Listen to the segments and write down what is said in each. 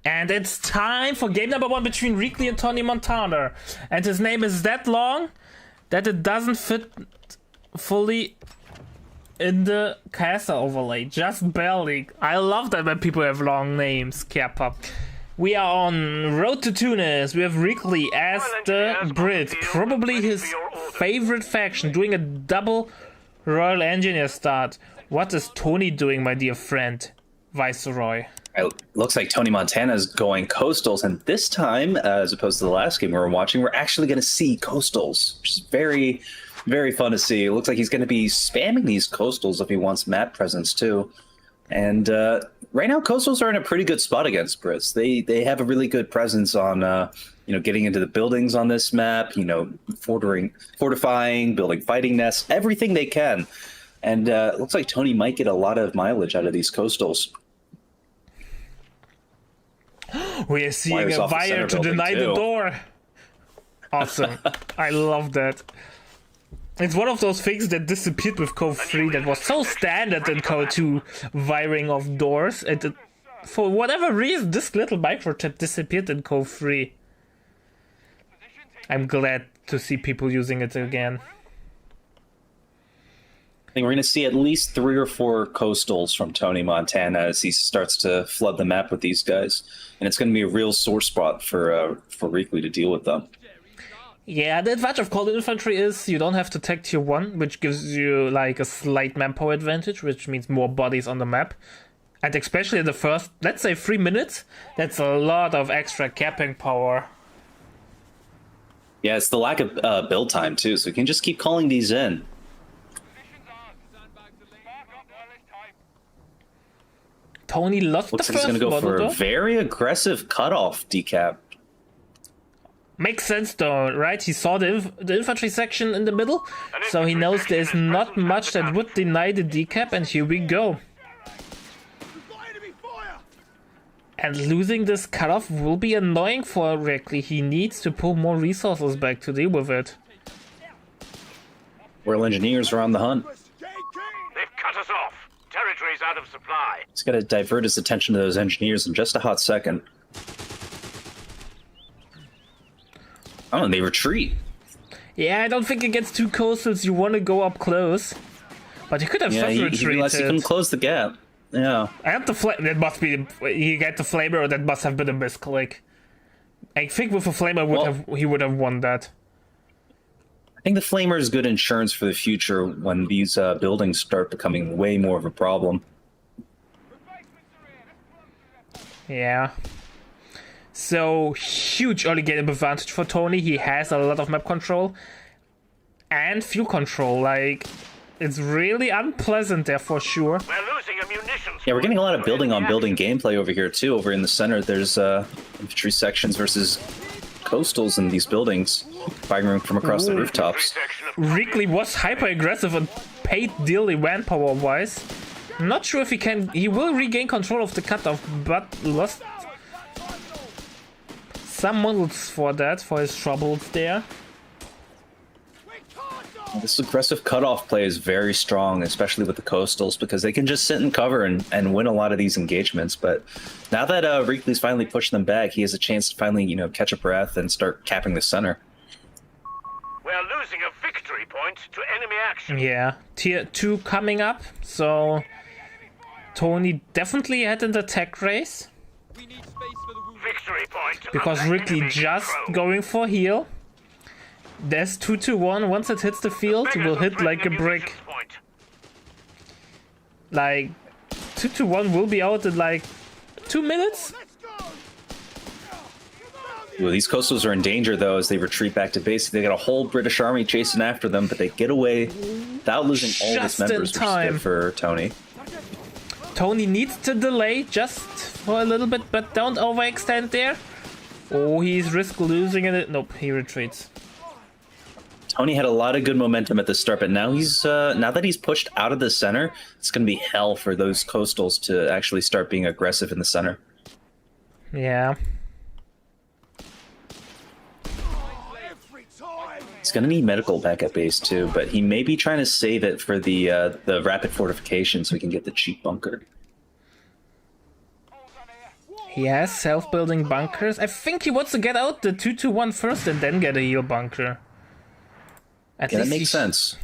And it's time for game number 1 between Reakly and Tonimontana. And his name is that long that it doesn't fit fully in the caster overlay. Just barely. I love that when people have long names, Kappa. We are on Road to Tunis. We have Reakly as the Brit. Probably his favorite faction, doing a double Royal Engineer start. What is Tony doing, my dear friend, Viceroy? It looks like Tonimontana is going coastals, and this time, as opposed to the last game we were watching, we're actually going to see coastals, which is very, very fun to see. It looks like he's going to be spamming these coastals if he wants map presence too. And right now, coastals are in a pretty good spot against Brits. They have a really good presence on getting into the buildings on this map. Fortifying, building fighting nests, everything they can. And it looks like Tony might get a lot of mileage out of these coastals. We are seeing a wire to deny the door. Awesome. I love that. It's one of those things that disappeared with Code 3 that was so standard in Code 2, wiring of doors. And for whatever reason, this little microtip disappeared in Code 3. I'm glad to see people using it again. I think we're going to see at least 3 or 4 coastals from Tonimontana as he starts to flood the map with these guys. And it's going to be a real sore spot for Reakly to deal with them. Yeah, the advantage of Cold Infantry is you don't have to tech tier 1, which gives you like a slight manpower advantage, which means more bodies on the map. And especially in the first, let's say 3 minutes, that's a lot of extra capping power. Yeah, it's the lack of build time too, so you can just keep calling these in. Tony lost Looks the like first he's going to go for though. a very aggressive cutoff decap. Makes sense though, right? He saw the infantry section in the middle, so he knows there's not much that would deny the decap, and here we go. And losing this cutoff will be annoying for Reakly. He needs to pull more resources back to deal with it. Royal Engineers are on the hunt. They've cut us off. Territory's out of supply. He's got to divert his attention to those engineers in just a hot second. Oh, and they retreat. Yeah, I don't think against 2 coastals you want to go up close. But he could have Yeah, he retreated. realized he couldn't close the gap. Yeah. And the that must be he got the flamer. That must have been a misclick. I think with a flamer he would have won that. I think the Flamer is good insurance for the future when these buildings start becoming way more of a problem. Yeah. So, huge early game advantage for Tony. He has a lot of map control and fuel control. Like, it's really unpleasant there for sure. We're losing a munitions. Yeah, we're getting a lot of building on building gameplay over here too. Over in the center, there's infantry sections versus coastals in these buildings, firing from across the rooftops. Reakly was hyper aggressive and paid dearly manpower wise. Not sure if he will regain control of the cutoff, but lost some models for his troubles there. This aggressive cutoff play is very strong, especially with the coastals, because they can just sit in cover and win a lot of these engagements. But now that Reakly's finally pushed them back, he has a chance to finally, catch a breath and start capping the center. We're losing a victory point to enemy action. Yeah, tier 2 coming up, so Tony definitely had in the tech race. Victory point. Because Reakly just going for heal. There's 2-1. Once it hits the field, it will hit like a brick. Like, 2-1 will be out in like 2 minutes. Well, these coastals are in danger, though, as they retreat back to base. They got a whole British army chasing after them, but they get away without losing all his members, which is good for Tony. Tony needs to delay just for a little bit, but don't overextend there. Oh, he's risk losing it. Nope, he retreats. Tony had a lot of good momentum at the start, but now now that he's pushed out of the center, it's going to be hell for those coastals to actually start being aggressive in the center. Yeah. He's going to need medical back at base too, but he may be trying to save it for the rapid fortification so he can get the cheap bunker. He has self-building bunkers. I think he wants to get out the 2-2-1 first and then get a heal bunker. At Yeah, least that makes sense.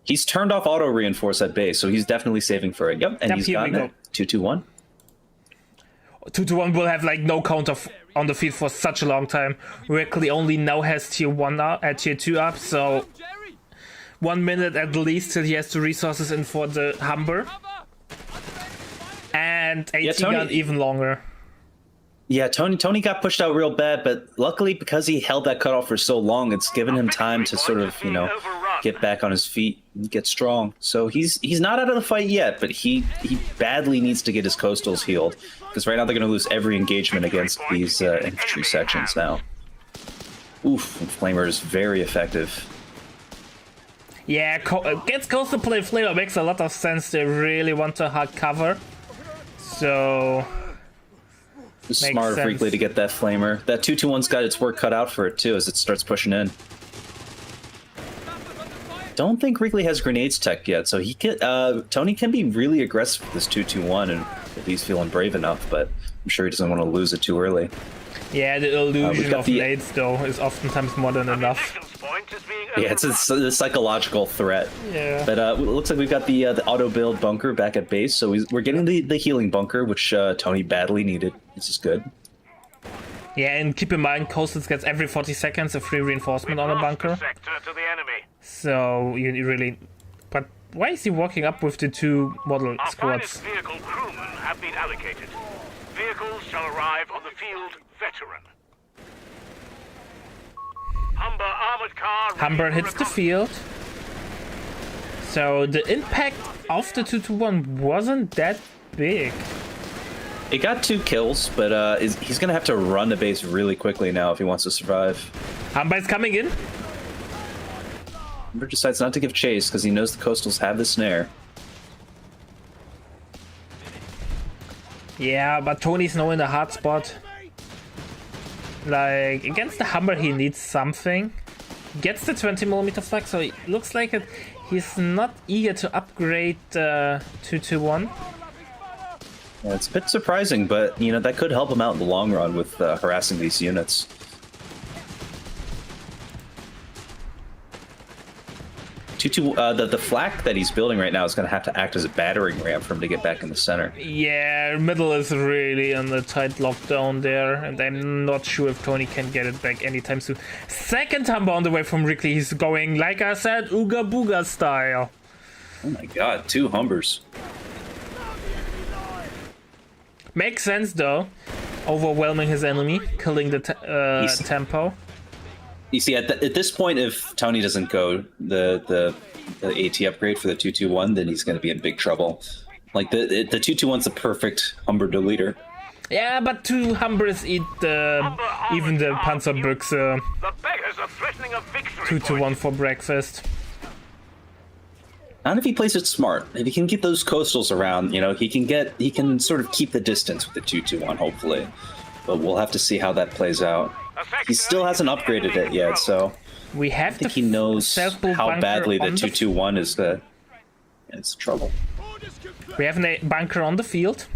He's turned off auto reinforce at base, so he's definitely saving for it. Yep, and he's gotten it. 2-2-1. 2-2-1 will have like no counter on the field for such a long time. Reakly only now has tier 1 up, tier 2 up, so 1 minute at least till he has the resources in for the Humber. And 80 got even longer. Yeah, Tony got pushed out real bad, but luckily because he held that cutoff for so long, it's given him time to sort of, get back on his feet and get strong. So he's not out of the fight yet, but he badly needs to get his coastals healed, because right now they're going to lose every engagement against these infantry sections now. Oof, and Flamer is very effective. Yeah, against coastal play Flamer makes a lot of sense. They really want to hard cover. So... It's smart of Reakly to get that Flamer. That 2-2-1's got its work cut out for it too as it starts pushing in. Don't think Reakly has grenades tech yet, so he can. Tony can be really aggressive with this 2-2-1 and if he's feeling brave enough, but I'm sure he doesn't want to lose it too early. Yeah, the illusion of nades though is oftentimes more than enough. Yeah, it's a psychological threat. Yeah. But it looks like we've got the auto build bunker back at base, so we're getting the healing bunker, which Tony badly needed. This is good. Yeah, and keep in mind, Coastals gets every 40 seconds a free reinforcement on a bunker. So you really... But why is he walking up with the 2 model squads? Vehicle crewmen have been allocated. Vehicles shall arrive on the field, veteran. Humber armored car. Humber hits the field. So the impact of the 2-2-1 wasn't that big. It got 2 kills, but he's going to have to run the base really quickly now if he wants to survive. Humber is coming in. Humber decides not to give chase because he knows the Coastals have the snare. Yeah, but Tony's now in a hard spot. Like, against the Humber he needs something. Gets the 20mm flak, so it looks like he's not eager to upgrade 2-2-1. Yeah, it's a bit surprising, but that could help him out in the long run with harassing these units. The flak that he's building right now is going to have to act as a battering ram for him to get back in the center. Yeah, middle is really in the tight lockdown there, and I'm not sure if Tony can get it back anytime soon. Second Humber on the way from Reakly. He's going, like I said, Ooga Booga style. Oh my god, 2 Humbers. Makes sense though. Overwhelming his enemy, killing the tempo. You see, at this point, if Tony doesn't go the AT upgrade for the 2-2-1, then he's going to be in big trouble. Like, the 2-2-1's the perfect Humber deleter. Yeah, but 2 Humbers eat even the Panzerbüchse 2-2-1 for breakfast. Not if he plays it smart. If he can get those coastals around, he can sort of keep the distance with the 2-2-1, hopefully. But we'll have to see how that plays out. He still hasn't upgraded it yet, so we have I think he knows how badly the 2-2-1 is it's trouble. We have a bunker on the field.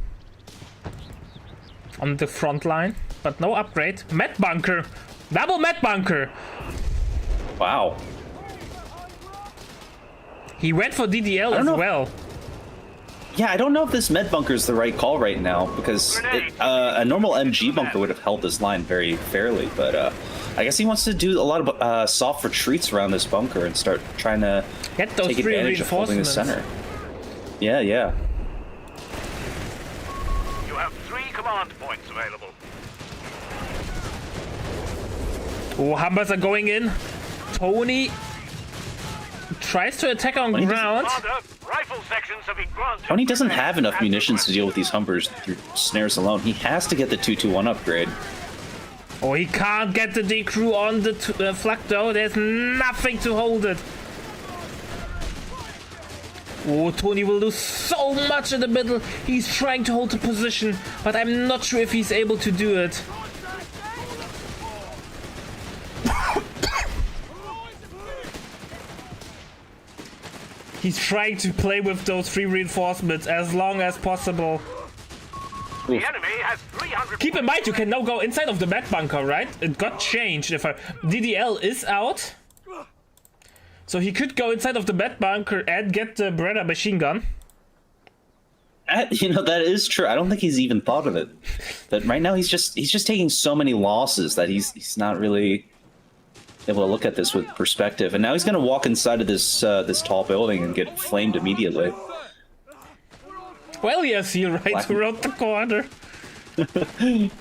On the front line, but no upgrade. Met bunker! Double met bunker! Wow. He went for DDL as well. Yeah, I don't know if this med bunker is the right call right now, because a normal MG bunker would have held this line very fairly, but I guess he wants to do a lot of soft retreats around this bunker and start trying to get those take advantage of holding the center. Yeah. You have 3 command points available. Oh, Humbers are going in. Tony tries to attack on ground. Tony doesn't have enough munitions to deal with these Humbers through snares alone. He has to get the 2-2-1 upgrade. Oh, he can't get the decrew on the flak though. There's nothing to hold it. Oh, Tony will do so much in the middle. He's trying to hold the position, but I'm not sure if he's able to do it. He's trying to play with those 3 reinforcements as long as possible. The enemy has 300. Keep in mind, you can now go inside of the med bunker, right? It got changed. If DDL is out, so he could go inside of the med bunker and get the Beretta machine gun. You know, that is true. I don't think he's even thought of it. That right now he's just taking so many losses that he's not really able to look at this with perspective. And now he's going to walk inside of this this tall building and get flamed immediately. Well, yes, he right around the corner.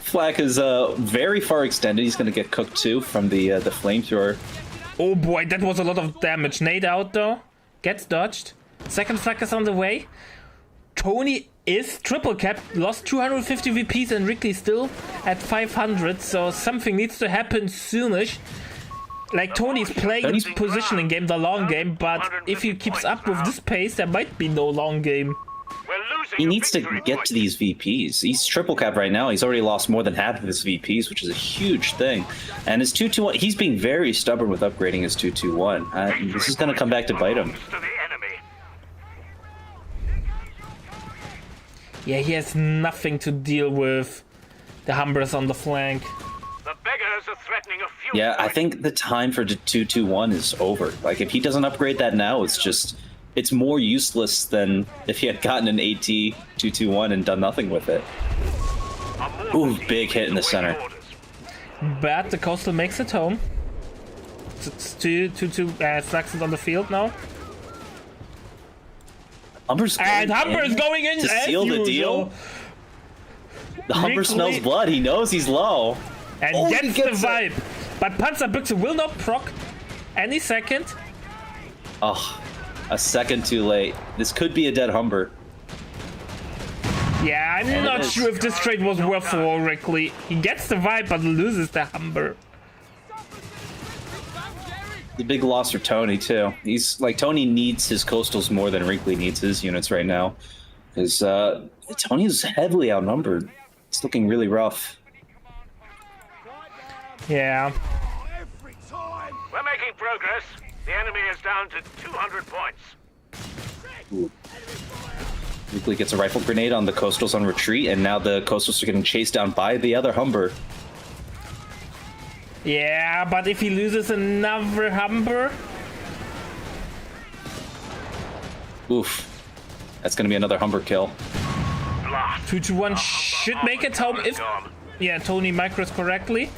Flak is very far extended. He's going to get cooked too from the flamethrower. Oh boy, that was a lot of damage. Nade out though. Gets dodged. Second flak is on the way. Tony is triple capped, lost 250 VPs, and Reakly still at 500, so something needs to happen soonish. Like, Tony's playing his positioning game, the long game, but if he keeps up with this pace, there might be no long game. He needs to get to these VPs. He's triple cap right now. He's already lost more than half of his VPs, which is a huge thing. And his 221, he's being very stubborn with upgrading his 221. This is going to come back to bite him. Yeah, he has nothing to deal with the Humbers on the flank. The beggars are threatening a few. Yeah, I think the time for the 221 is over. Like, if he doesn't upgrade that now, it's more useless than if he had gotten an AT 221 and done nothing with it. Ooh, big hit in the center. But the Coastal makes it home. It's two flaxes on the field now. Humber's going in to seal the deal. The Humber Reakly smells blood. He knows he's low. And gets the vibe. But Panzerbüchse will not proc any second. Oh, a second too late. This could be a dead Humber. Yeah, I'm not sure if this trade was worth for Reakly. He gets the vibe but loses the Humber. The big loss for Tony too. He's like, Tony needs his coastals more than Reakly needs his units right now, because Tony is heavily outnumbered. It's looking really rough. Yeah. We're making progress. The enemy is down to 200 points. Ooh. Reakly gets a rifle grenade on the coastals on retreat, and now the coastals are getting chased down by the other Humber. Yeah, but if he loses another Humber... Oof. That's going to be another Humber kill. 2-1 should make it home if... Yeah, Tony micros correctly.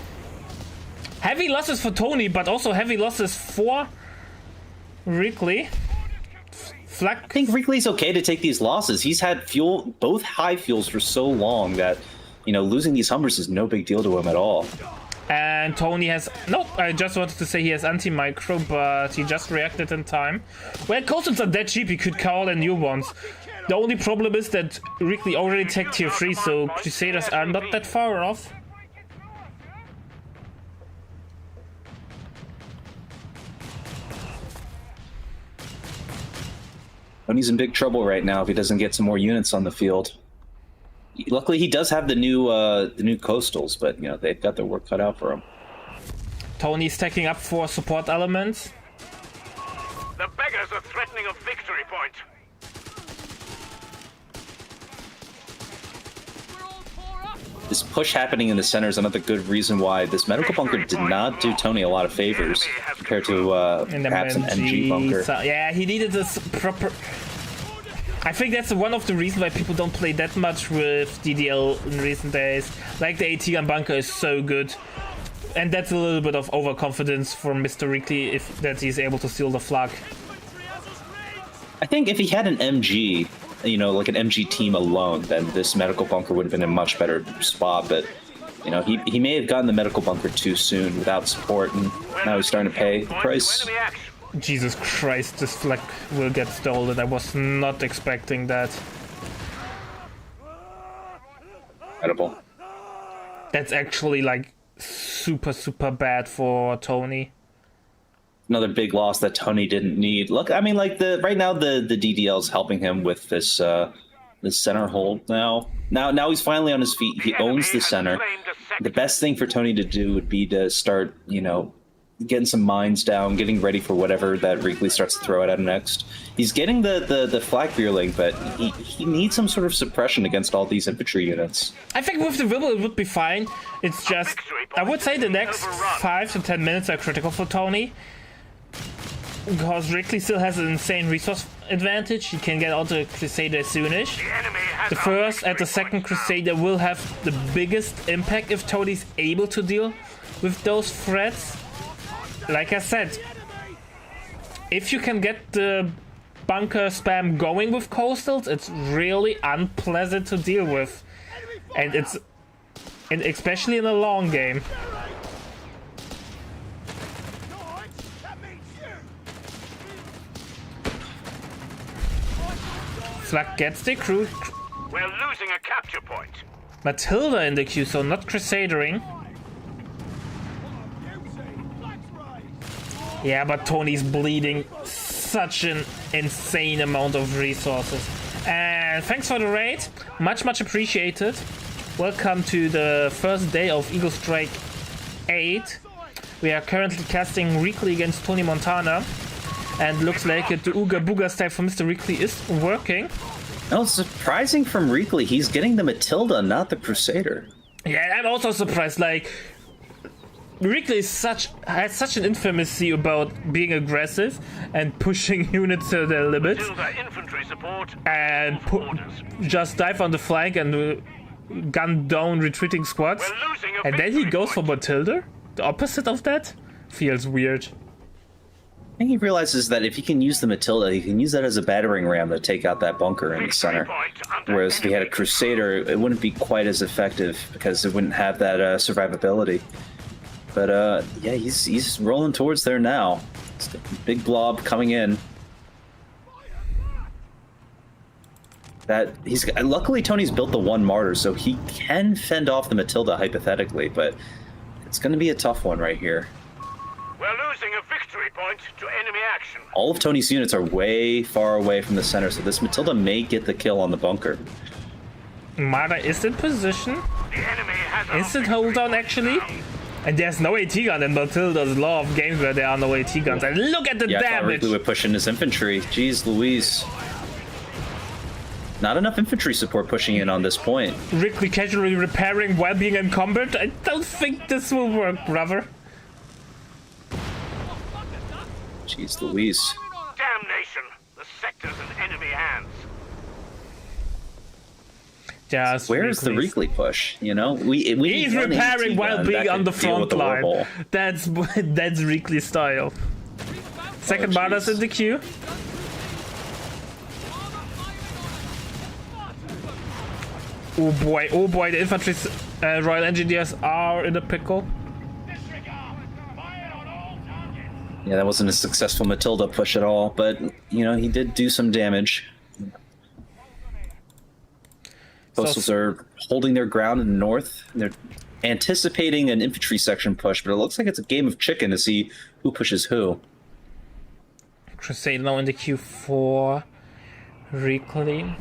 Heavy losses for Tony, but also heavy losses for Reakly. Flak... I think Reakly's okay to take these losses. He's had fuel, both high fuels for so long that, you know, losing these Humbers is no big deal to him at all. And Tony has... No, I just wanted to say he has anti-micro, but he just reacted in time. Well, coastals are that cheap, he could call in new ones. The only problem is that Reakly already tech tier 3, so Crusaders are not that far off. Tony's in big trouble right now if he doesn't get some more units on the field. Luckily, he does have the new coastals, but you know they've got their work cut out for him. Tony's stacking up for support elements. The beggars are threatening a victory point. This push happening in the center is another good reason why this medical bunker did not do Tony a lot of favors compared to perhaps an MG bunker. So, yeah, he needed this proper... I think that's one of the reasons why people don't play that much with DDL in recent days. Like, the AT gun bunker is so good. And that's a little bit of overconfidence for Mr. Reakly if that he's able to steal the flag. I think if he had an MG, you know, like an MG team alone, then this medical bunker would have been in a much better spot. But, you know, he may have gotten the medical bunker too soon without support, and now he's starting to pay the price. Jesus Christ, this flag will get stolen. I was not expecting that. Incredible. That's actually, like, super, super bad for Tony. Another big loss that Tony didn't need. Look, I mean, like right now the DDL is helping him with this this center hold now. Now he's finally on his feet. He owns the center. The best thing for Tony to do would be to start, you know, getting some mines down, getting ready for whatever that Reakly starts to throw at him next. He's getting the flak veerling, but he needs some sort of suppression against all these infantry units. I think with the Wibble it would be fine. It's just, I would say the next 5 to 10 minutes are critical for Tony. Because Reakly still has an insane resource advantage. He can get out the Crusader soonish. The first and the second Crusader will have the biggest impact if Tony's able to deal with those threats. Like I said, if you can get the bunker spam going with coastals, it's really unpleasant to deal with. And especially in a long game. Flak gets the crew. We're losing a capture point. Matilda in the queue, so not Crusadering. Yeah, but Tony's bleeding such an insane amount of resources. And thanks for the raid. Much appreciated. Welcome to the first day of Eagle Strike 8. We are currently casting Reakly against Tonimontana. And looks like the Ooga Booga style from Mr. Reakly is working. No, surprising from Reakly, he's getting the Matilda, not the Crusader. Yeah, I'm also surprised. Like, Reakly has such an infamy about being aggressive and pushing units to their limits. Infantry support And just dive on the flank and gun down retreating squads. And then he goes for Matilda? The opposite of that? Feels weird. I think he realizes that if he can use the Matilda, he can use that as a battering ram to take out that bunker in the center. Whereas if he had a Crusader, it wouldn't be quite as effective because it wouldn't have that survivability. But yeah, he's rolling towards there now. It's a big blob coming in. Luckily Tony's built the one martyr, so he can fend off the Matilda hypothetically, but it's going to be a tough one right here. We're losing a victory point to enemy action. All of Tony's units are way far away from the center, so this Matilda may get the kill on the bunker. Marta is in position. The enemy has Instant hold down actually. And there's no AT gun in Matilda's law of games where there are no AT guns. And look at the damage! I thought Reakly would push in his infantry. Jeez Louise. Not enough infantry support pushing in on this point. Reakly casually repairing while being encumbered? I don't think this will work, brother. Jeez Louise. Damnation! The sector's in enemy hands. Just where's the Reakly push? You know, he's repairing while being on the front line. That's Reakly style. Second Martyrs in the queue. Oh boy, the infantry Royal Engineers are in a pickle. Yeah, that wasn't a successful Matilda push at all, but, you know, he did do some damage. Coastals are holding their ground in the north. They're anticipating an infantry section push, but it looks like it's a game of chicken to see who pushes who. Crusade now in the queue for Reakly.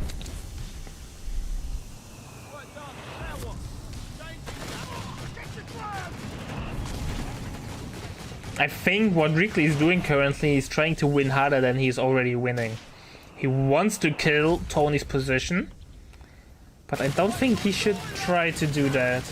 I think what Reakly is doing currently is trying to win harder than he's already winning. He wants to kill Tony's position, but I don't think he should try to do that.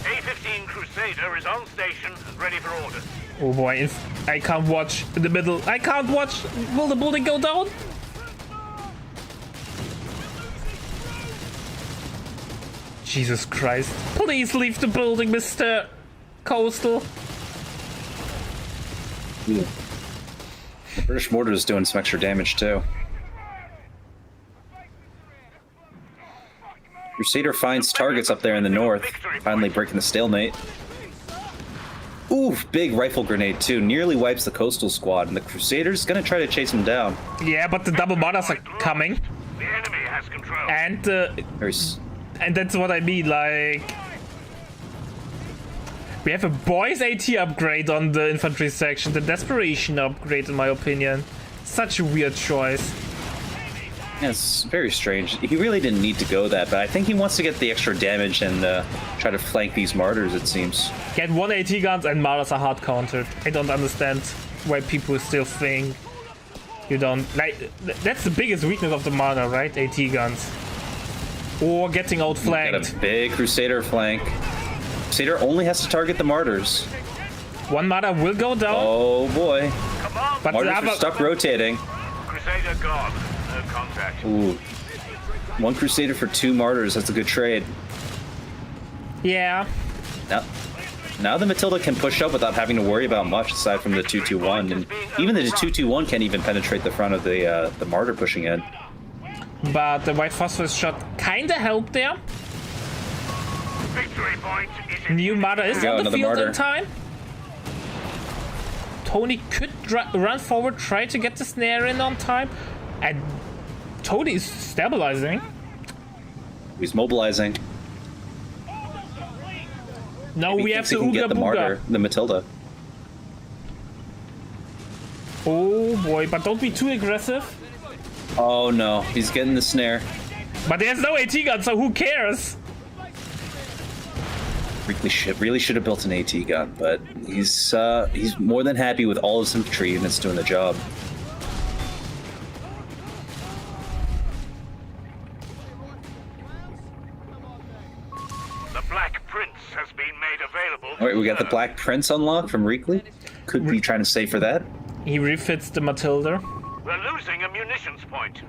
A-15 Crusader is on station and ready for orders. Oh boy, I can't watch in the middle. I can't watch. Will the building go down? Jesus Christ. Please leave the building, Mr. Coastal. The British mortar is doing some extra damage too. Crusader finds targets up there in the north, finally breaking the stalemate. Ooh, big rifle grenade too. Nearly wipes the coastal squad, and the Crusader's gonna try to chase him down. Yeah, but the double martyrs are coming. The enemy has control. And that's what I mean, like... We have a boys AT upgrade on the infantry section, the desperation upgrade in my opinion. Such a weird choice. Yeah, it's very strange. He really didn't need to go that, but I think he wants to get the extra damage and try to flank these martyrs, it seems. Get 1 AT guns and martyrs are hard countered. I don't understand why people still think you don't like. That's the biggest weakness of the martyr, right? AT guns. Or getting outflanked. Got a big Crusader flank. Crusader only has to target the martyrs. One martyr will go down. Oh boy. Come on. But Martyrs the other, are stuck rotating. Crusader gone. No contact. Ooh. 1 Crusader for 2 martyrs. That's a good trade. yeah. Now the Matilda can push up without having to worry about much aside from the 2-2-1. And even the 2-2-1 can't even penetrate the front of the martyr pushing in. But the white phosphorus shot kinda helped there. Victory point is in New martyr is Go, on the another field martyr. in time. Tony could run forward, try to get the snare in on time. And Tony is stabilizing. He's mobilizing. Now He we have thinks the he can get Ooga the martyr, Booga. the Matilda. Oh boy, but don't be too aggressive. Oh no, he's getting the snare. But there's no AT gun, so who cares? Really should have built an AT gun, but he's more than happy with all his infantry and it's doing the job. The Black Prince has been made available. All right, we got the Black Prince unlocked from Reakly. Could be trying to save for that. He refits the Matilda. We're losing a munitions point.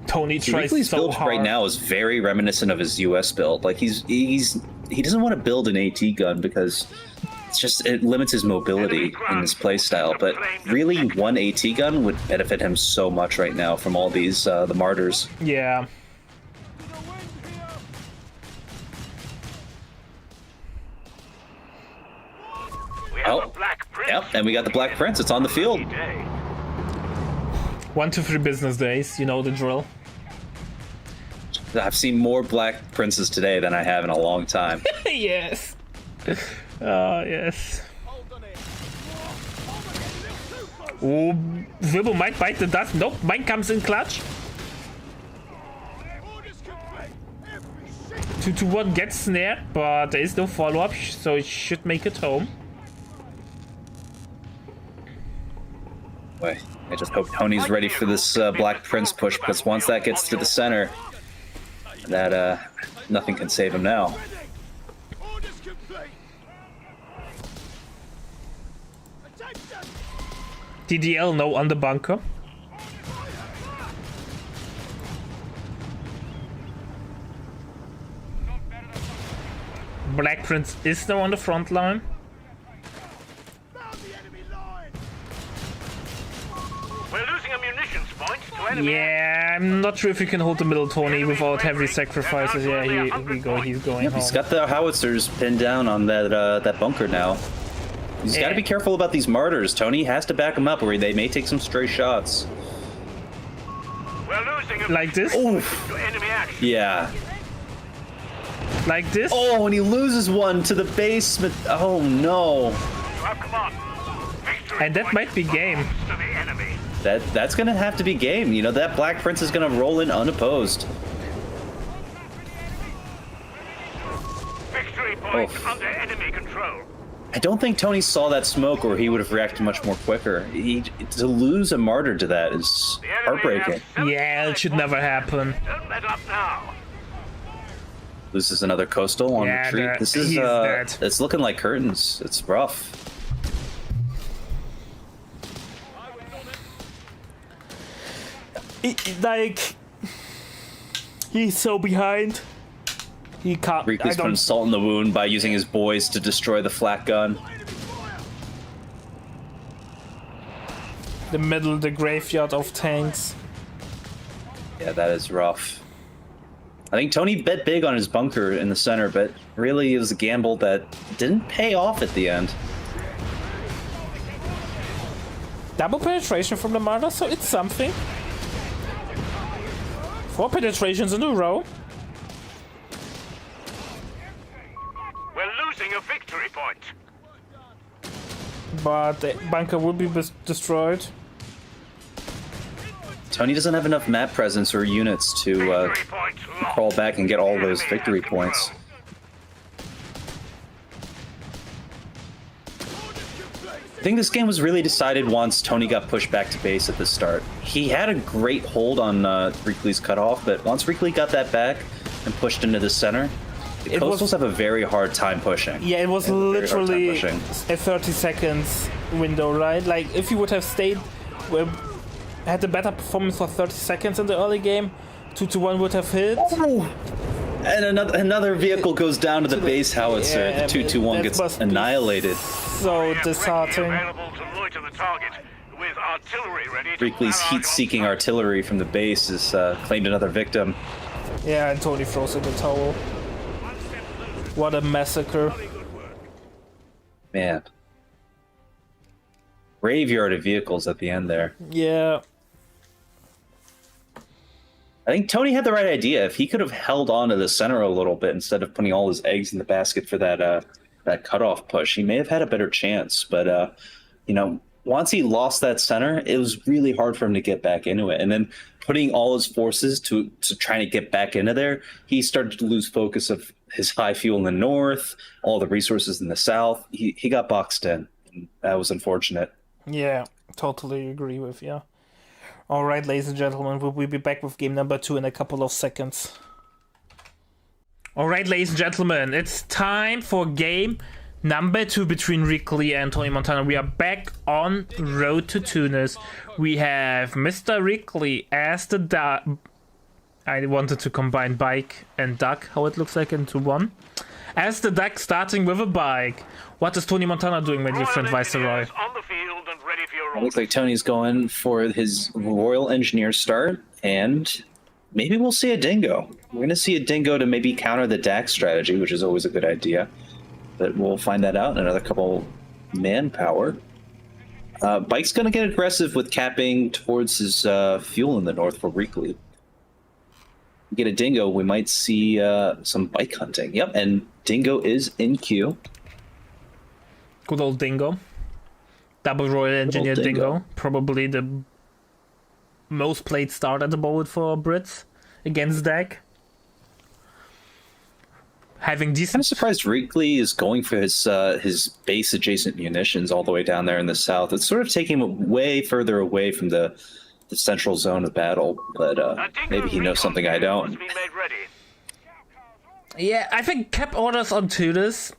Tony tries Reakly's so build hard. right now is very reminiscent of his US build. Like he doesn't want to build an AT gun because it limits his mobility in his playstyle. But really, 1 AT gun would benefit him so much right now from all these the martyrs. Yeah. We have Oh, a Black Prince. Yep, and we got the Black Prince. It's on the field. Day. 1 to 3 business days, you know the drill. I've seen more Black Princes today than I have in a long time. Yes. Oh, yes. Oh, Wibble might bite the dust. Nope, mine comes in clutch. 2-1 gets snared, but there is no follow-up, so it should make it home. Boy, I just hope Tony's ready for this Black Prince push, because once that gets to the center, that nothing can save him now. DDL no on the bunker. Black Prince is now on the front line. We're losing a munitions point to enemy. Yeah, I'm not sure if you can hold the middle, Tony, without heavy sacrifices. Yeah, he's going home. He's got the howitzers pinned down on that bunker now. He's got to be careful about these martyrs. Tony has to back them up, or they may take some stray shots. We're losing a Like this? Oof. to enemy action. Yeah. Like this? Oh, and he loses one to the basement. Oh no. Oh, come on. Victory And that point might be game. belongs to the enemy. That's gonna have to be game. You know, that Black Prince is gonna roll in unopposed. Victory point Oof. under enemy control. I don't think Tony saw that smoke, or he would have reacted much more quicker. To lose a martyr to that is The enemy heartbreaking. has 75 Yeah, it should never happen. Don't let up now. Loses another coastal on Yeah, retreat. This is he's dead. it's looking like curtains. It's rough. Like, he's so behind. He can't. Reakly's putting salt in the wound by using his boys to destroy the flat gun. The middle, the graveyard of tanks. Yeah, that is rough. I think Tony bet big on his bunker in the center, but really it was a gamble that didn't pay off at the end. Double penetration from the Martyr, so it's something. 4 penetrations in a row. We're losing a victory point. but the bunker will be destroyed. Tony doesn't have enough map presence or units to Victory point lost. crawl back and get all The those enemy victory has points. control. I think this game was really decided once Tony got pushed back to base at the start. He had a great hold on Reakly's cutoff, but once Reakly got that back and pushed into the center, the Coastals have a very hard time pushing. Yeah, it was They have a very hard time literally pushing. a 30 seconds window, right? Like, if you would have stayed, well, had a better performance for 30 seconds in the early game, 2-1 would have hit. And another vehicle goes down to the base howitzer. Yeah, The 221 that gets must be annihilated. So We have disheartening. Reakly available to loiter the target with artillery ready to Reakly's barrage heat-seeking on sight. artillery from the base has claimed another victim. Yeah, and Tony throws in the towel. What a massacre. Man. Graveyard of vehicles at the end there. Yeah. I think Tony had the right idea. If he could have held on to the center a little bit instead of putting all his eggs in the basket for that cutoff push, he may have had a better chance. But once he lost that center, it was really hard for him to get back into it. And then putting all his forces to trying to get back into there, he started to lose focus of his high fuel in the north, all the resources in the south. He got boxed in. That was unfortunate. Yeah, totally agree with you. Alright, ladies and gentlemen, we'll be back with game number 2 in a couple of seconds. Alright, ladies and gentlemen, it's time for game number 2 between Reakly and Tonimontana. We are back on Road to Tunis. We have Mr. Reakly as the duck. I wanted to combine bike and duck, how it looks like, into one. As the duck starting with a bike. What is Tonimontana doing, my dear friend Royal Viceroy? Engineers on the field and ready for your It orders. looks like Tony's going for his Royal Engineer start, and maybe we'll see a Dingo. We're going to see a Dingo to maybe counter the DAX strategy, which is always a good idea. But we'll find that out in another couple manpower. Bike's going to get aggressive with capping towards his fuel in the north for Reakly. Get a Dingo, we might see some bike hunting. Yep, and Dingo is in queue. Good old Dingo. Double Royal Engineer Dingo. Dingo. Probably the most played start at the moment for Brits against DAG. Having I'm decent... surprised Reakly is going for his base adjacent munitions all the way down there in the south. It's sort of taking him way further away from the central zone of battle, but maybe he knows something I don't. Must be made ready. Yeah, I think cap orders on Tudors.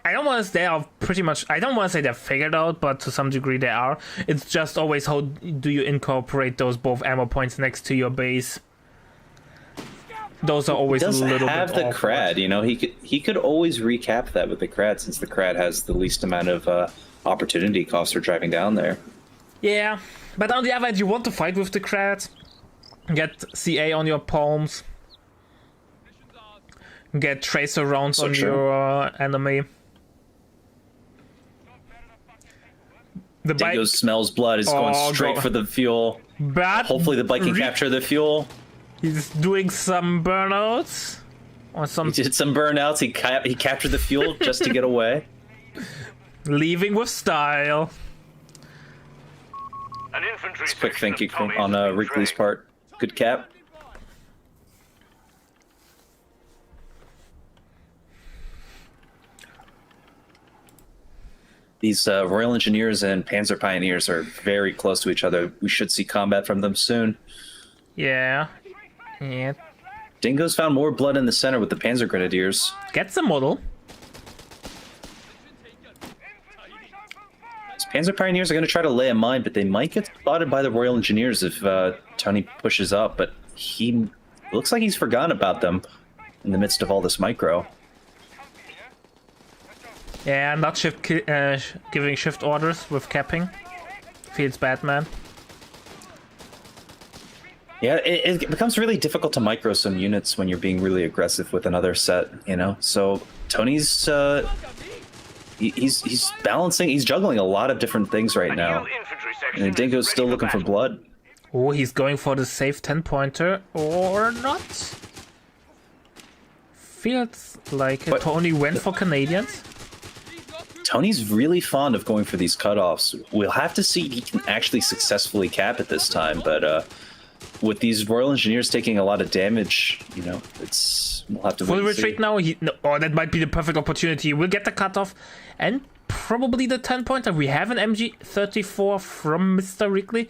I don't want to say they are pretty much... I don't want to say they're figured out, but to some degree they are. It's just always how do you incorporate those both ammo points next to your base. Those are always a Does little have bit the awkward. crad, he could always recap that with the crad, since the crad has the least amount of opportunity cost for driving down there. Yeah, but on the other hand, you want to fight with the crad. Get CA on your palms. Get tracer rounds So on true. your enemy. The bike, Dingo smells blood, is going straight for the fuel. but Hopefully the bike can capture the fuel. He's doing some burnouts or some He did some burnouts, he captured the fuel just to get away. leaving with style. An infantry It's quick section of thinking Tommy's on been Reakly's trained. part. Good cap. These Royal Engineers and Panzer Pioneers are very close to each other. We should see combat from them soon. Yeah. Yeah. Dingo's found more blood in the center with the Panzer Grenadiers. Gets the model. These Panzer Pioneers are going to try to lay a mine, but they might get spotted by the Royal Engineers if Tony pushes up. But he looks like he's forgotten about them in the midst of all this micro. Yeah, not giving shift orders with capping. Feels bad, man. Yeah, it becomes really difficult to micro some units when you're being really aggressive with another set, you know? So Tony's he's balancing, he's juggling a lot of different things right A now. new infantry section And is Dingo's ready still looking for battle. blood. Oh, he's going for the safe 10-pointer or not? Feels like What? Tony went for Canadians. Tony's really fond of going for these cutoffs. We'll have to see if he can actually successfully cap it this time, but with these Royal Engineers taking a lot of damage, you know, we'll have to Full wait and retreat see. now. Oh, that might be the perfect opportunity. We'll get the cutoff and probably the 10-pointer. We have an MG34 from Mr. Reakly.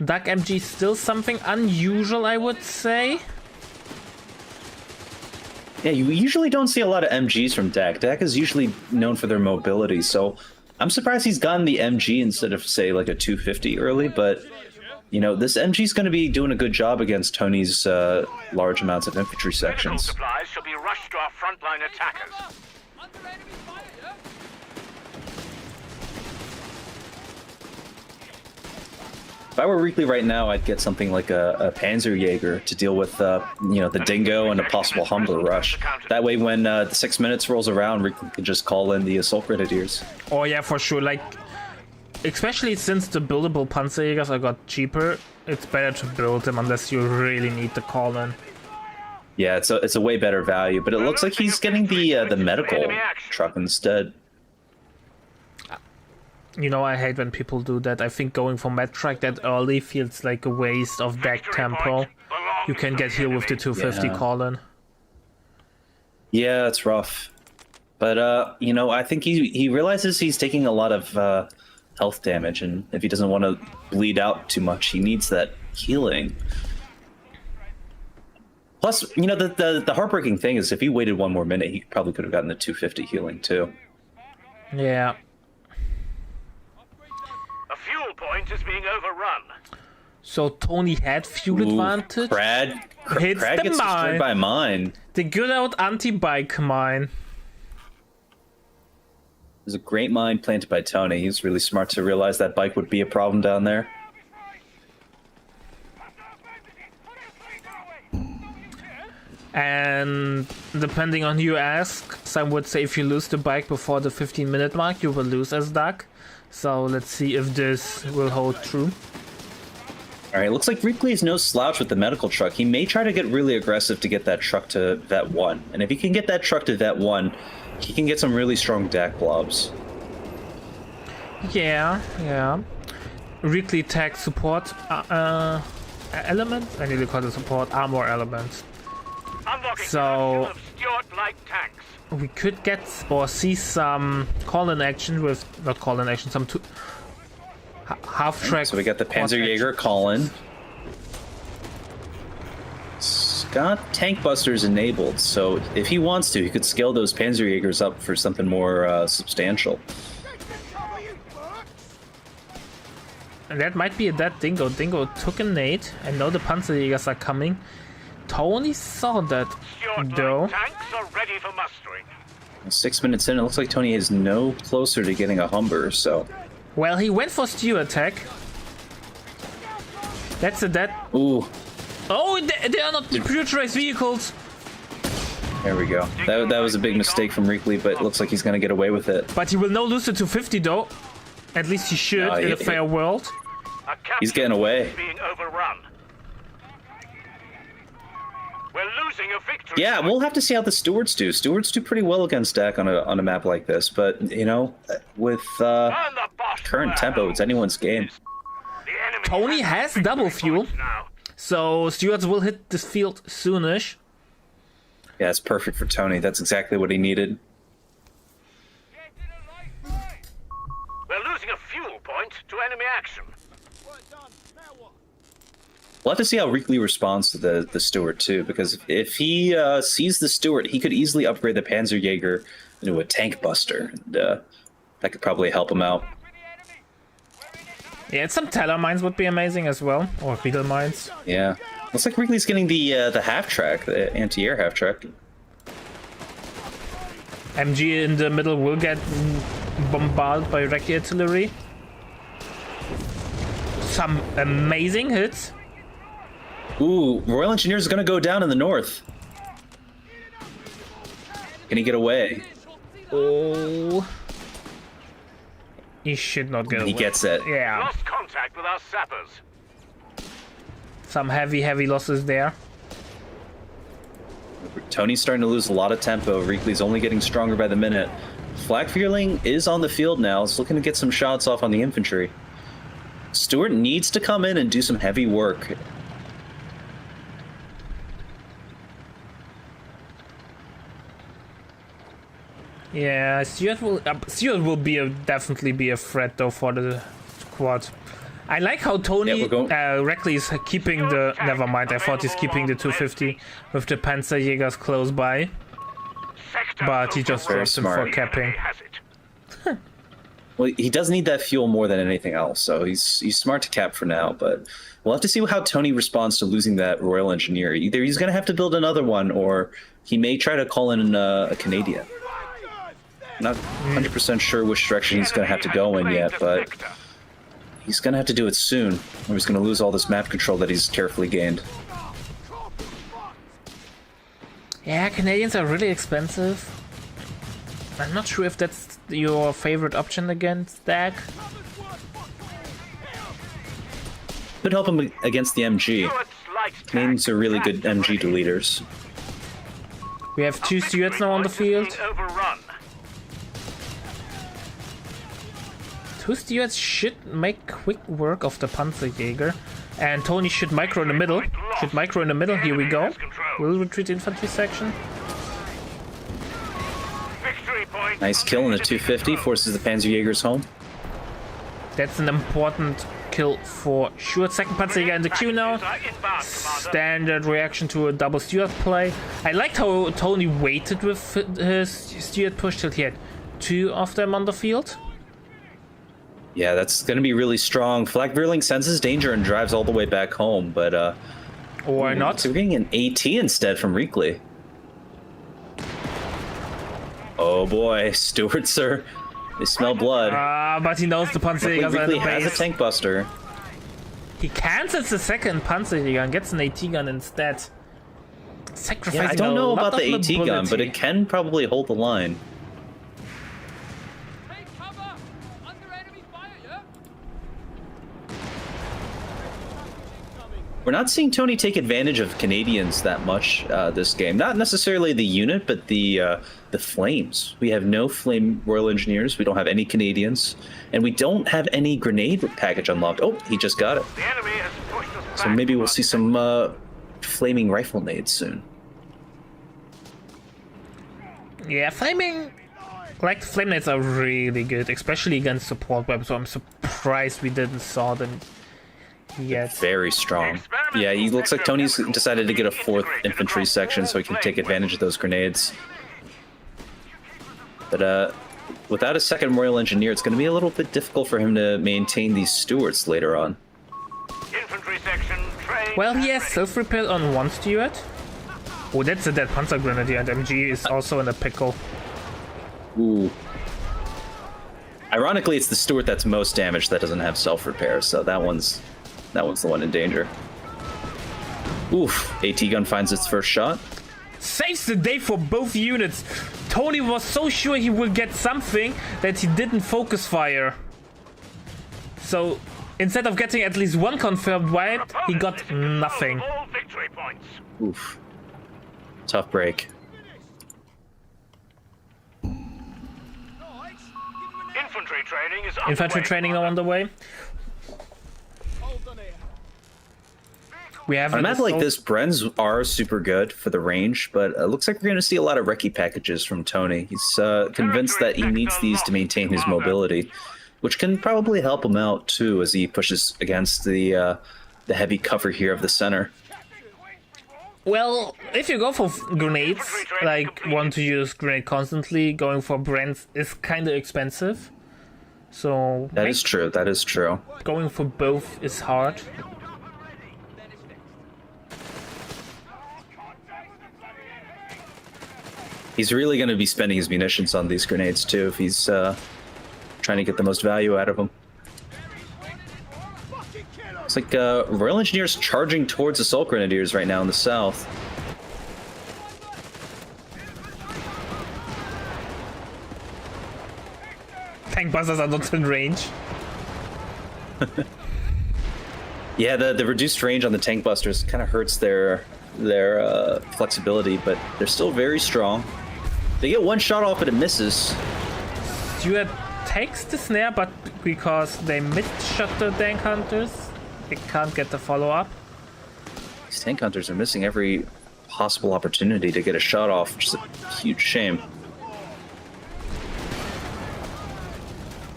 Duck MG still something unusual, I would say. Yeah, you usually don't see a lot of MGs from Dak. Dak is usually known for their mobility, so I'm surprised he's gotten the MG instead of, say, like a 250 early, but, you know, this MG's going to be doing a good job against Tony's large amounts of infantry Medical sections. supplies shall be rushed to our frontline attackers. If I were Reakly right now, I'd get something like a Panzerjäger to deal with, you know, the Dingo and a possible Humbler rush. That way, when the 6 minutes rolls around, Reakly can just call in the Assault Grenadiers. Oh yeah, for sure. Like, especially since the buildable Panzerjägers are got cheaper, it's better to build them unless you really need the call in. Yeah, it's a way better value, but it looks like he's getting the medical truck instead. You know, I hate when people do that. I think going for med track that early feels like a waste of deck tempo. You can get here with the 250 Yeah. call in. Yeah, it's rough. But, you know, I think he realizes he's taking a lot of health damage, and if he doesn't want to bleed out too much, he needs that healing. Plus, you know, the heartbreaking thing is if he waited one more minute, he probably could have gotten the 250 healing, too. Yeah. A fuel point is being overrun. So Tony had fuel advantage. Crad Hits Crad the gets mine. destroyed by mine. The good old anti-bike mine. There's a great mine planted by Tony. He's really smart to realize that bike would be a problem down there. And depending on who you ask, some would say if you lose the bike before the 15-minute mark, you will lose as Duck. So let's see if this will hold true. All right, looks like Reakly is no slouch with the medical truck. He may try to get really aggressive to get that truck to Vet 1. And if he can get that truck to Vet 1, he can get some really strong DAC blobs. Yeah. Reakly tag support elements? I need to call it support armor elements. Unlocking So- production of Stuart light tanks. We could get or see some call-in action with, not call-in action, some half-track. So we got the Panzerjäger Colin. Got tank busters enabled, so if he wants to, he could scale those Panzerjägers up for something more substantial. And that might be a dead Dingo. Dingo took a nade. I know the Panzerjägers are coming. Tony saw that, Stuart though. light tanks are ready for mustering. 6 minutes in, it looks like Tony is no closer to getting a Humber, so... Well, he went for Stew attack. That's a dead. Ooh, Oh, they are not pressurized vehicles. there we go. That was a big mistake from Reakly, but it looks like he's going to get away with it. But he will not lose the 250, though. At least he should in a fair world. A He's captain getting away. is being overrun. We're losing a victory. Yeah, we'll have to see how the Stewards do. Stewards do pretty well against DAC on a map like this, but, you know, with Burn the boss current to tempo, hell. it's anyone's game. The enemy Tony has victory double fuel. points now. So Stewards will hit this field soonish. Yeah, it's perfect for Tony. That's exactly what he needed. We're losing a fuel point to enemy action. We'll have to see how Reakly responds to the Stewart, too, because if he sees the Stewart, he could easily upgrade the Panzerjäger into a tank buster, and that could probably help him out. Yeah, and some Teller mines would be amazing as well. Or Riedel mines. Yeah. Looks like Reakly's getting the half-track, the anti-air half-track. MG in the middle will get bombarded by Reakly artillery. Some amazing hits. Ooh, Royal Engineers is going to go down in the north. Can he get away? Oh. He should not get away. He gets it. Yeah. Lost contact with our sappers. Some heavy losses there. Tony's starting to lose a lot of tempo. Reakly's only getting stronger by the minute. Flak-Vierling is on the field now. It's looking to get some shots off on the infantry. Stewart needs to come in and do some heavy work. Yeah, Stewart will definitely be a threat though for the squad. I like how Tony Reakly is keeping the. Never mind, I thought he's keeping the 250 with the Panzerjägers close by, but he just drops him for capping. Well, he does need that fuel more than anything else, so he's smart to cap for now. But we'll have to see how Tony responds to losing that Royal Engineer. Either he's going to have to build another one, or he may try to call in a Canadian. Not 100% sure which direction he's going to have to go in yet, but he's going to have to do it soon, or he's going to lose all this map control that he's carefully gained. Yeah, Canadians are really expensive. I'm not sure if that's your favorite option against Dak. Could help him against the MG. Canadians are really good MG deleters. We have 2 Stewards now on the field. 2 Stewards should make quick work of the Panzerjäger. And Tony should micro in the middle. Here we go. We'll retreat infantry section. Nice kill in the 250. Forces the Panzerjägers home. That's an important kill for sure. Second Panzerjäger in the queue now. Standard reaction to a double Steward play. I liked how Tony waited with his Steward push till he had 2 of them on the field. Yeah, that's going to be really strong. Flak-Vierling senses danger and drives all the way back home, but or not. So we're getting an AT instead from Reakly. Oh boy, Stewards are... They smell blood. But he knows the Panzerjäger are in the Reakly has a base. tank buster. He cancels the second Panzerjäger and gets an AT gun instead. Sacrificing Yeah, I don't know a lot about the of AT gun, but mobility. it can probably hold the line. We're not seeing Tony take advantage of Canadians that much this game. Not necessarily the unit, but the flames. We have no flame Royal Engineers. We don't have any Canadians, and we don't have any grenade package unlocked. Oh, he just got it. The enemy has pushed us back. So maybe we'll see some flaming rifle nades soon. Yeah, flaming... Like, flame nades are really good, especially against support webs, so I'm surprised we didn't saw them yet. Very strong. Yeah, he looks like Tony's decided to get a 4th infantry section so he can take advantage of those grenades. But without a second Royal Engineer, it's going to be a little bit difficult for him to maintain these Stewards later on. Infantry section trained. Well, he has self-repair on 1 Steward. Oh, that's a dead Panzer Grenadier, and MG is also in a pickle. Ooh. Ironically, it's the Steward that's most damaged that doesn't have self-repair, so that one's the one in danger. Oof, AT gun finds its first shot. Saves the day for both units. Tony was so sure he will get something that he didn't focus fire. So, instead of getting at least 1 confirmed wipe, he got nothing. All victory points. Oof. Tough break. Infantry training is Infantry training now on the way. We have On a map like this, Brens are super good for the range, but it looks like we're going to see a lot of recce packages from Tony. He's convinced that he needs these to maintain his mobility, which can probably help him out too as he pushes against the heavy cover here of the center. Well, if you go for grenades, like want to use grenade constantly, going for Brents is kind of expensive. So That is true. That is true. going for both is hard. He's really going to be spending his munitions on these grenades too if he's trying to get the most value out of them. It's like Royal Engineers charging towards Assault Grenadiers right now in the south. Tank buzzers are not in range. Yeah, the reduced range on the tank busters kind of hurts their flexibility, but they're still very strong. They get 1 shot off and it misses. Stuart takes the snare, but because they mid-shot the tank hunters, they can't get the follow-up. These tank hunters are missing every possible opportunity to get a shot off, which is a huge shame.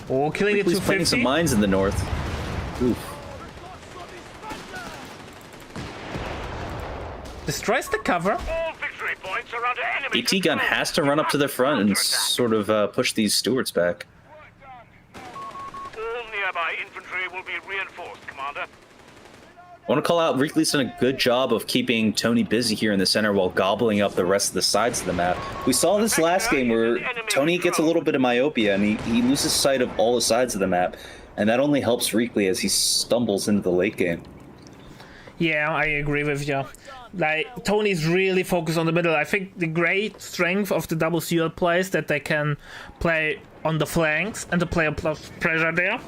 Oh, killing it He's playing 250. some mines in the north. Oof. Destroys the cover. All victory points are under enemy AT gun control. has to run up to the front and sort of push these Stuarts back. All nearby infantry will be reinforced, Commander. I want to call out Reakly's done a good job of keeping Tony busy here in the center while gobbling up the rest of the sides of the map. We saw this last game where Tony gets a little bit of myopia and he loses sight of all the sides of the map, and that only helps Reakly as he stumbles into the late game. Yeah, I agree with you. Like, Tony's really focused on the middle. I think the great strength of the double seal plays that they can play on the flanks and apply a pressure there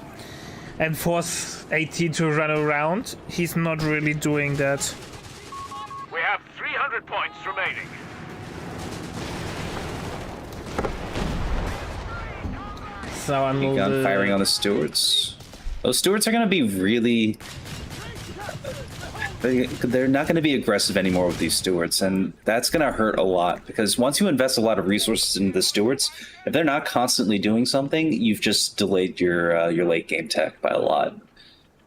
and force AT to run around. He's not really doing that. We have 300 points remaining. So I'm Gun firing on the Stuarts. Those Stuarts are going to be really... They're not going to be aggressive anymore with these Stuarts, and that's going to hurt a lot, because once you invest a lot of resources into the Stuarts, if they're not constantly doing something, you've just delayed your late game tech by a lot.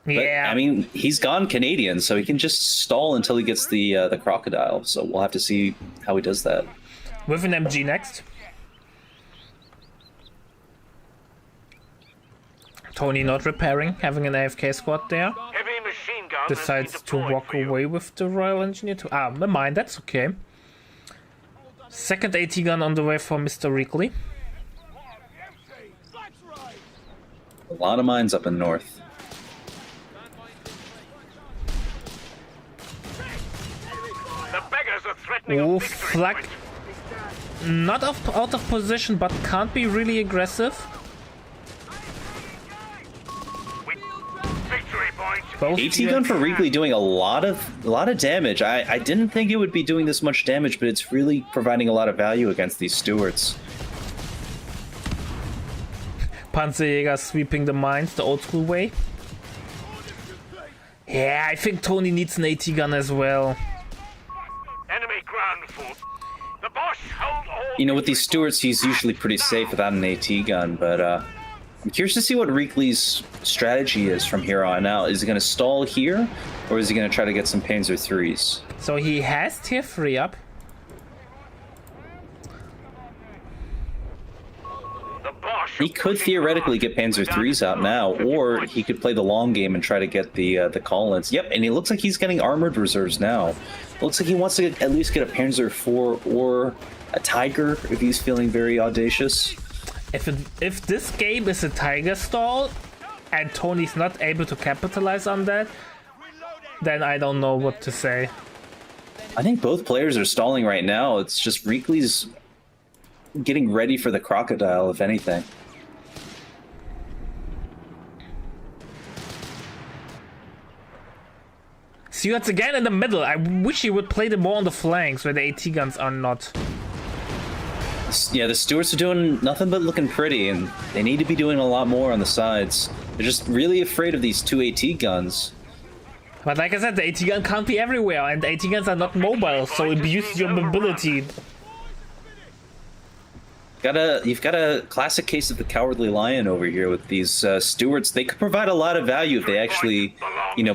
Yeah. But, I mean, he's gone Canadian, so he can just stall until he gets the crocodile, so we'll have to see how he does that. With an MG next. Tony not repairing, having an AFK squad there. Heavy machine gun Decides has to been deployed walk for you. away with the Royal Engineer too. Ah, never mind, that's okay. Second AT gun on the way for Mr. Reakly. A lot of mines up in north. The beggars are threatening Oh, a victory flag. point. Not out of position, but can't be really aggressive. Victory point. Both AT gun for Reakly doing a lot of damage. I didn't think it would be doing this much damage, but it's really providing a lot of value against these Stuarts. Panzerjäger sweeping the mines the old school way. Yeah, I think Tony needs an AT gun as well. Enemy ground force. The Bosch hold all. You know, with these Stuarts, he's usually pretty safe without an AT gun, but I'm curious to see what Reakly's strategy is from here on out. Is he going to stall here, or is he going to try to get some Panzer 3s? So he has tier 3 up. The Bosch He could theoretically get Panzer 3s out now, or he could play the long game and try to get the call-ins. Yep, and he looks like he's getting armored reserves now. Looks like he wants to at least get a Panzer 4 or a Tiger if he's feeling very audacious. If this game is a Tiger stall and Tony's not able to capitalize on that, then I don't know what to say. I think both players are stalling right now. It's just Reakly's getting ready for the crocodile, if anything. Stuart's again in the middle. I wish he would play them more on the flanks where the AT guns are not. Yeah, the Stuarts are doing nothing but looking pretty, and they need to be doing a lot more on the sides. They're just really afraid of these two AT guns. But like I said, the AT gun can't be everywhere, and the AT guns are not mobile, so abuse your mobility. You've got a classic case of the cowardly lion over here with these Stuarts. They could provide a lot of value if they actually,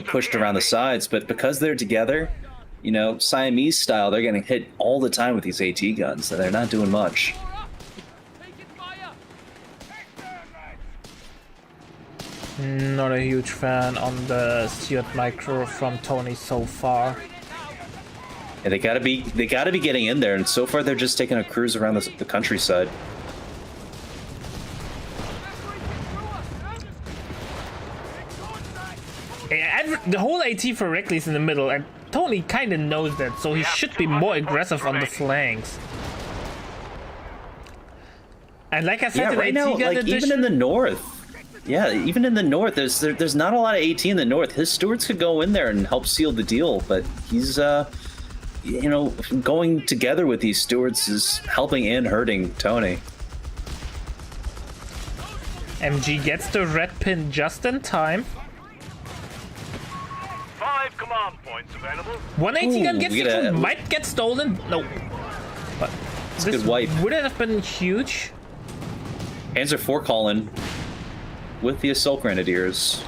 pushed around the sides, but because they're together, Siamese style, they're getting hit all the time with these AT guns, so they're not doing much. Not a huge fan on the Stuart micro from Tony so far. Yeah, they gotta be getting in there, and so far they're just taking a cruise around the countryside. And the whole AT for Reakly is in the middle, and Tony kind of knows that, so he should be more aggressive on the flanks. And like I said, Yeah, in right AT now, gun edition, even in the north. Yeah, even in the north, there's not a lot of AT in the north. His Stuarts could go in there and help seal the deal, but he's going together with these Stuarts is helping and hurting Tony. MG gets the red pin just in time. 5 command points available. 180 gun gets we the gotta- might get stolen. Nope. But a this good wipe. would have been huge. Panzer IV calling with the assault grenadiers.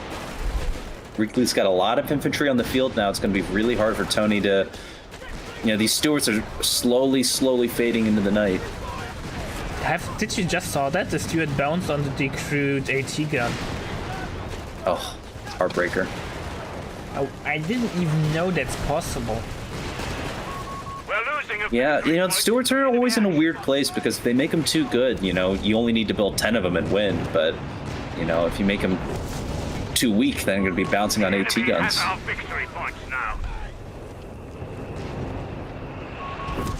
Reakly's got a lot of infantry on the field now. It's going to be really hard for Tony to... You know, these Stuarts are slowly fading into the night. Did you just saw that? The Stuart bounced on the decrewed AT gun. Oh, heartbreaker. Oh, I didn't even know that's possible. We're losing a Yeah, victory you know, the point. Stuarts are always in a weird place because if they make them too good, you know, you only need to build 10 of them and win. But, you know, if you make them too weak, then you're going to be bouncing on AT Enemy guns. has our victory points now.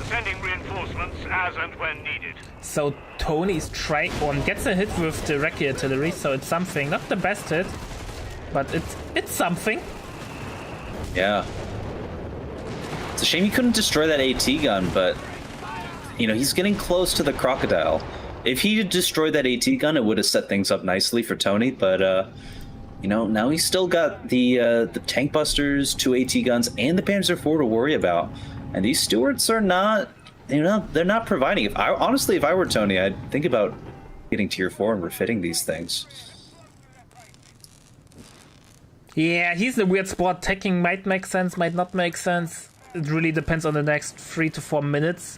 Sending reinforcements as and when needed. So Tony's trying one gets a hit with the Reakly artillery, so it's something. Not the best hit, but it's something. Yeah. It's a shame he couldn't destroy that AT gun, but, you know, he's getting close to the Crocodile. If he had destroyed that AT gun, it would have set things up nicely for Tony, but, you know, now he's still got the tank busters, 2 AT guns, and the Panzer IV to worry about. And these Stuarts are not, you know, they're not providing. Honestly, if I were Tony, I'd think about getting tier 4 and refitting these things. Yeah, he's in a weird spot. Taking might make sense, might not make sense. It really depends on the next 3 to 4 minutes.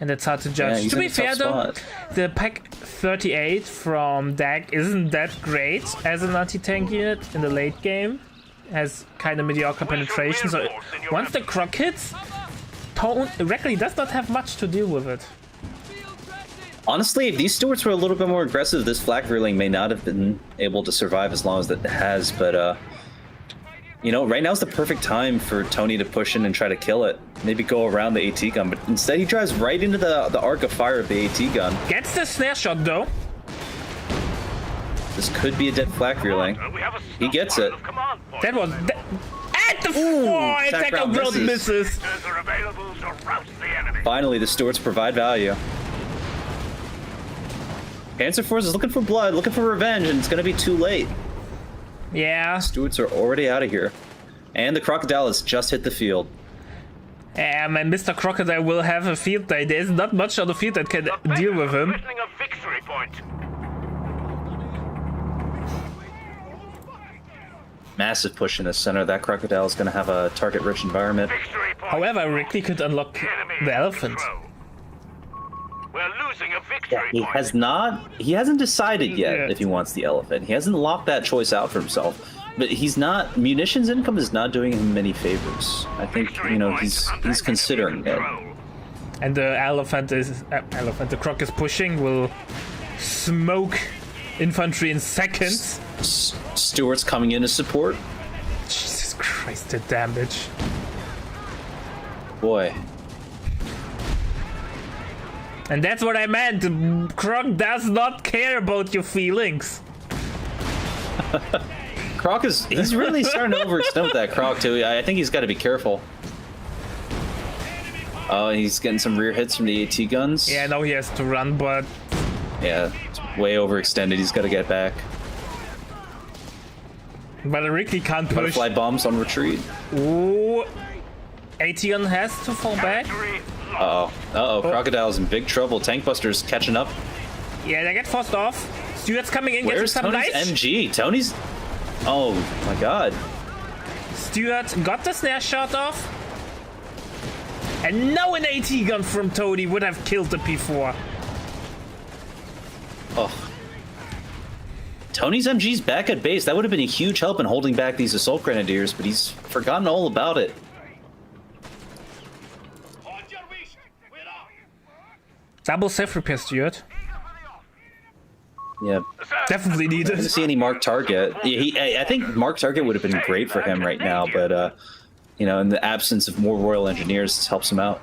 And it's hard to Yeah, judge. he's To in be a tough fair though, spot. the Pack 38 from DAG isn't that great as an anti-tank unit in the late game. Has kind of mediocre penetration, so once the Croc hits, Reakly does not have much to deal with it. Honestly, if these Stuarts were a little bit more aggressive, this flak reeling may not have been able to survive as long as it has, but, you know, right now is the perfect time for Tony to push in and try to kill it. Maybe go around the AT gun, but instead he drives right into the arc of fire of the AT gun. Gets the snare shot though. This could be a dead flak reeling. We have a He gets it. stockpile of command points. That was... At the attack attack round of road misses. Those are available to rout the enemy. Finally, the Stuarts provide value. Panzer IV is looking for blood, looking for revenge, and it's going to be too late. Yeah. Stuarts are already out of here. And the Crocodile has just hit the field. And Mr. Crocodile will have a field day. There's not much on the field that can deal with him. Threatening a victory point. Massive push in the center. That Crocodile is going to have a target-rich environment. Victory point. However, Reakly could unlock The enemy the in elephant. control. We're losing a victory He point. has not. He hasn't decided yet Yeah. if he wants the elephant. He hasn't locked that choice out for himself. But he's not. Munitions income is not doing him many favors. I think Victory you know point he's under considering enemy it. control. And the elephant is... the Croc is pushing, will smoke infantry in seconds. Stuart's coming in to support. Jesus Christ, the damage. Boy, And that's what I meant. Croc does not care about your feelings. Croc he's really starting to overextend with that Croc too. I think he's got to be careful. Oh, he's getting some rear hits from the AT guns. Yeah, now he has to run, but Yeah, it's way overextended. He's got to get back. Reakly can't push. Butterfly bombs on retreat. Ooh. Aetion has to fall back. Victory Uh-oh. Uh-oh. Crocodile's in big trouble. Tank Buster's catching up. Yeah, they get forced off. Stuart's coming in, getting Where's some Tony's nice. MG? Tony's... Oh, my God. Stuart got the snare shot off. And now an AT gun from Tony would have killed the P4. Oh. Tony's MG's back at base. That would have been a huge help in holding back these assault grenadiers, but he's forgotten all about it. Double self repair, Stuart. Yeah. Definitely I needed. didn't see any marked target. I think marked target would have been great for him right now, but, you know, in the absence of more Royal Engineers, this helps him out.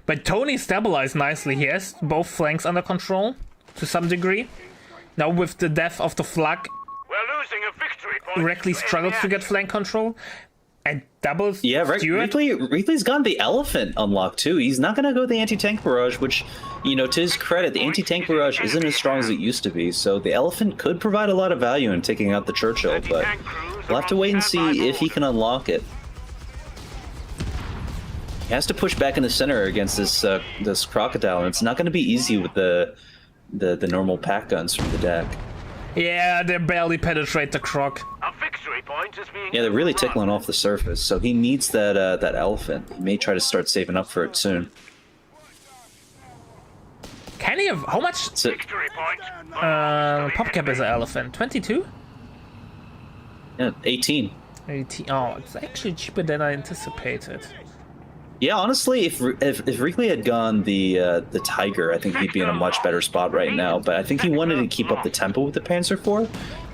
But Tony stabilized nicely. He has both flanks under control to some degree. Now with the death of the flak, We're losing a victory point. Reakly struggles to get flank control. And doubles. Yeah, Stewart. Reakly's got the elephant unlocked too. He's not going to go the anti-tank barrage, which, you know, to his credit, the anti-tank barrage isn't as strong as it used to be. So the elephant could provide a lot of value in taking out the Churchill, but we'll have to wait and see if he can unlock it. He has to push back in the center against this crocodile, and it's not going to be easy with the normal pack guns from the deck. Yeah, they barely penetrate the croc. A victory point is being Yeah, they're really tickling off the surface, so he needs that that elephant. He may try to start saving up for it soon. Can he have... How much victory point. PopCap is an elephant? 22? Yeah, 18. 18. Oh, it's actually cheaper than I anticipated. Yeah, honestly, if Reakly had gone the Tiger, I think he'd be in a much better spot right now. But I think he wanted to keep up the tempo with the Panzer IV,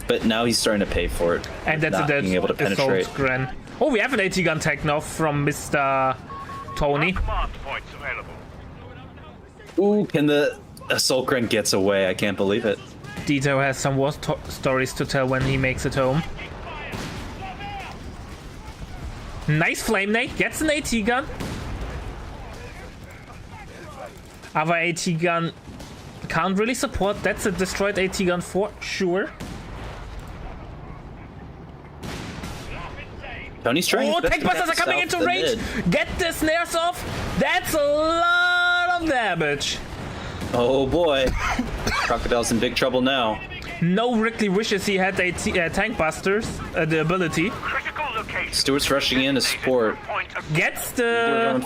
but now he's starting to pay for it. And that's not being able to penetrate. Gren. Oh, we have an AT gun tech now from Mr. Tony. Command points available. Ooh, can the Assault Gren gets away? I can't believe it. Dito has some war stories to tell when he makes it home. Nice flame nade, gets an AT gun. Our AT gun can't really support. That's a destroyed AT gun for sure. Tony's trying. Oh, tank busters are coming into range. Get the snares off. That's a lot of damage. Oh boy, Crocodile's in big trouble now. No Reakly wishes he had tank busters, the ability. Critical location. Stewart's rushing in to support. Gets the...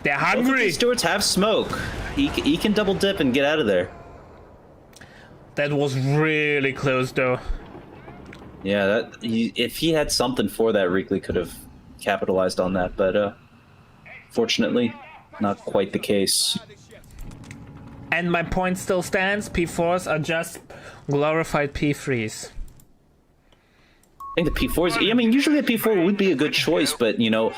They're Both of hungry. these Stewarts have smoke. He can double dip and get out of there. That was really close though. Yeah, if he had something for that, Reakly could have capitalized on that, but fortunately, not quite the case. And my point still stands. P4s are just glorified P3s. I think the P4s, I mean, usually a P4 would be a good choice, but, you know,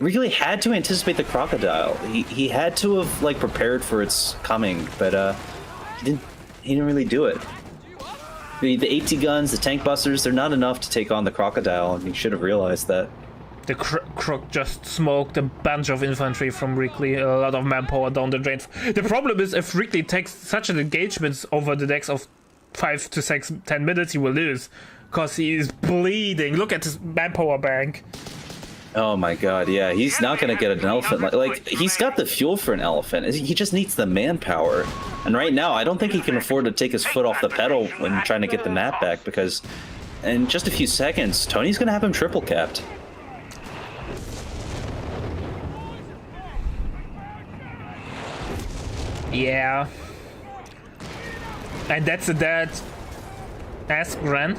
Reakly had to anticipate the crocodile. He had to have, like, prepared for its coming, but he didn't really do it. The AT guns, the tank busters, they're not enough to take on the crocodile, and he should have realized that. The croc just smoked a bunch of infantry from Reakly, a lot of manpower down the drain. The problem is if Reakly takes such an engagement over the next of 5 to 10 minutes, he will lose. Because he is bleeding. Look at his manpower bank. Oh my god, yeah, he's not gonna get an elephant. Like, he's got the fuel for an elephant. He just needs the manpower. And right now, I don't think he can afford to take his foot off the pedal when trying to get the map back, because in just a few seconds, Tony's gonna have him triple capped. Yeah. And that's a dead ass Gren.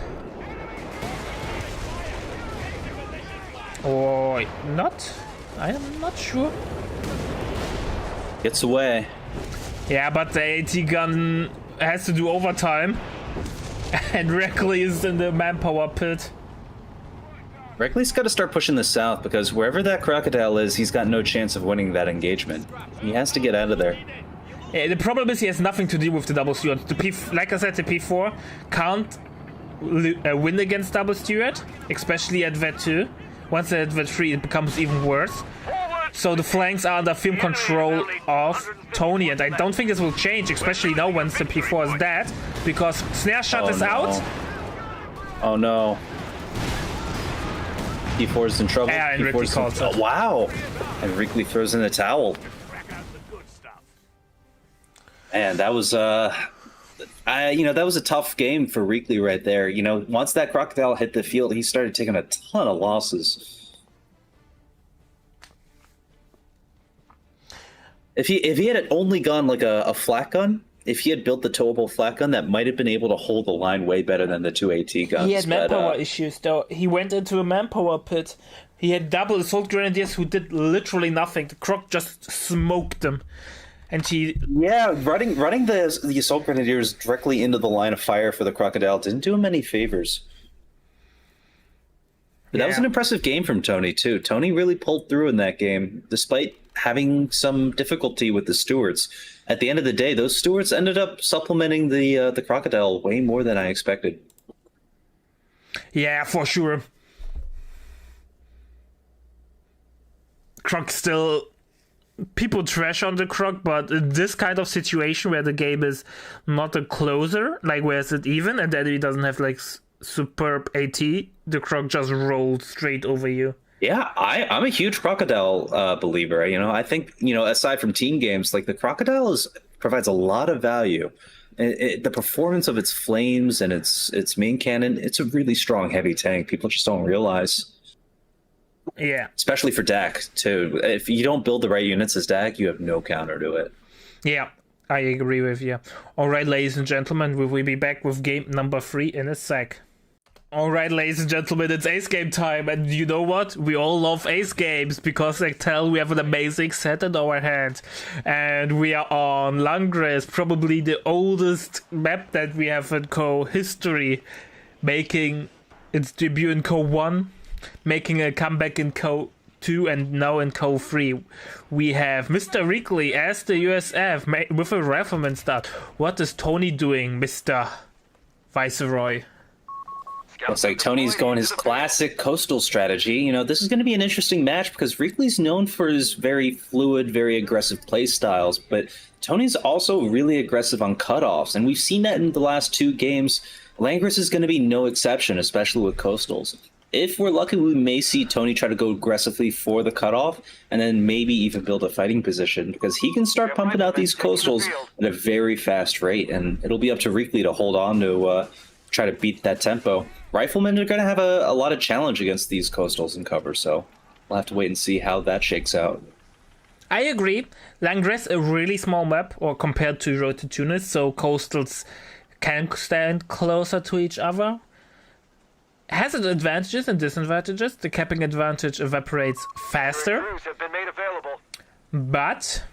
Or not? I am not sure. Gets away. Yeah, but the AT gun has to do overtime. And Reakly is in the manpower pit. Reakly's got to start pushing the south, because wherever that crocodile is, he's got no chance of winning that engagement. He has to get out of there. Yeah, the problem is he has nothing to do with the double steward. Like I said, the P4 can't win against double steward, especially at VET 2. Once at VET 3, it becomes even worse. So the flanks are under firm control of Tony, and I don't think this will change, especially now once the P4 is dead, because snare shot is out. Oh no. P4 is in trouble. Yeah, and Reakly calls it. Wow. And Reakly throws in the towel. And that was that was a tough game for Reakly right there. You know, once that crocodile hit the field, he started taking a ton of losses. If he had only gone like a flat gun, if he had built the towable flat gun, that might have been able to hold the line way better than the two AT guns. He had manpower issues though. He went into a manpower pit. He had double assault grenadiers who did literally nothing. The croc just smoked them. And running the assault grenadiers directly into the line of fire for the crocodile didn't do him any favors. But that was an impressive game from Tony too. Tony really pulled through in that game, despite having some difficulty with the stewards. At the end of the day, those stewards ended up supplementing the crocodile way more than I expected. Yeah, for sure. Croc still... People trash on the Croc, but in this kind of situation where the game is not a closer, like where is it even, and then it doesn't have like superb AT, the Croc just rolls straight over you. Yeah, I'm a huge Crocodile believer. I think, aside from team games, like the Crocodile provides a lot of value. The performance of its flames and its main cannon, it's a really strong heavy tank. People just don't realize. Yeah. Especially for DAC, too. If you don't build the right units as DAC, you have no counter to it. Yeah, I agree with you. Alright, ladies and gentlemen, we will be back with game number 3 in a sec. Alright, ladies and gentlemen, it's ace game time, and you know what? We all love ace games, because I tell we have an amazing set in our hand. And we are on Langres, probably the oldest map that we have in Co history, making its debut in Co 1. Making a comeback in Co 2 and now in Co 3. We have Mr. Reakly as the USF with a rifleman start. What is Tony doing, Mr. Viceroy? Looks like Tony's going his classic coastal strategy. This is going to be an interesting match because Reakly's known for his very fluid, very aggressive play styles, but Tony's also really aggressive on cutoffs, and we've seen that in the last 2 games. Langres is going to be no exception, especially with coastals. If we're lucky, we may see Tony try to go aggressively for the cutoff and then maybe even build a fighting position, because he can start pumping out these coastals at a very fast rate, and it'll be up to Reakly to hold on to try to beat that tempo. Riflemen are going to have a lot of challenge against these coastals in cover, so we'll have to wait and see how that shakes out. I agree. Langres a really small map, or compared to Road to Tunis, so coastals can stand closer to each other. Has its advantages and disadvantages. The capping advantage evaporates faster, but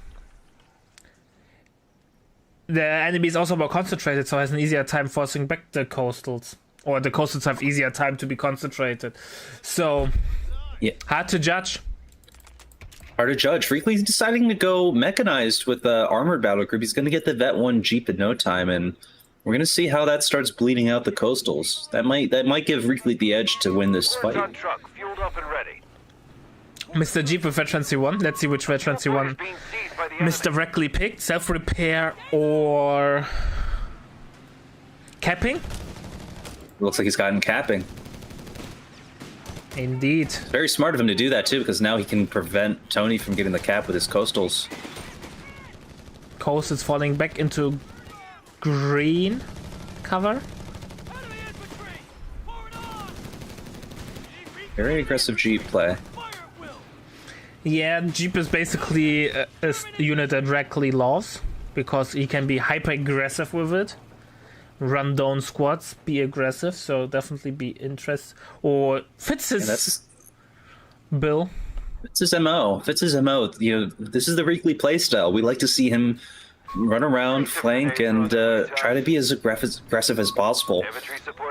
the enemy is also more concentrated, so has an easier time forcing back the coastals, or the coastals have easier time to be concentrated. So, yeah, hard to judge. Hard to judge. Reakly's deciding to go mechanized with the armored battle group. He's going to get the Vet 1 Jeep in no time, and we're going to see how that starts bleeding out the coastals. That might give Reakly the edge to win this fight. Truck, fueled up and ready. Mr. Jeep with Veterancy 1. Let's see which Veterancy 1 Mr. Reakly picked. Self-repair or capping? Looks like he's gotten capping. Indeed. Very smart of him to do that, too, because now he can prevent Tony from getting the cap with his coastals. Coast is falling back into green cover. Very aggressive Jeep play. Yeah, Jeep is basically a unit that Reakly loves, because he can be hyper aggressive with it. Run down squads, be aggressive, so definitely be interest, or fits his bill. Fits his MO. This is the Reakly playstyle. We like to see him run around, flank, and try to be as aggressive as possible.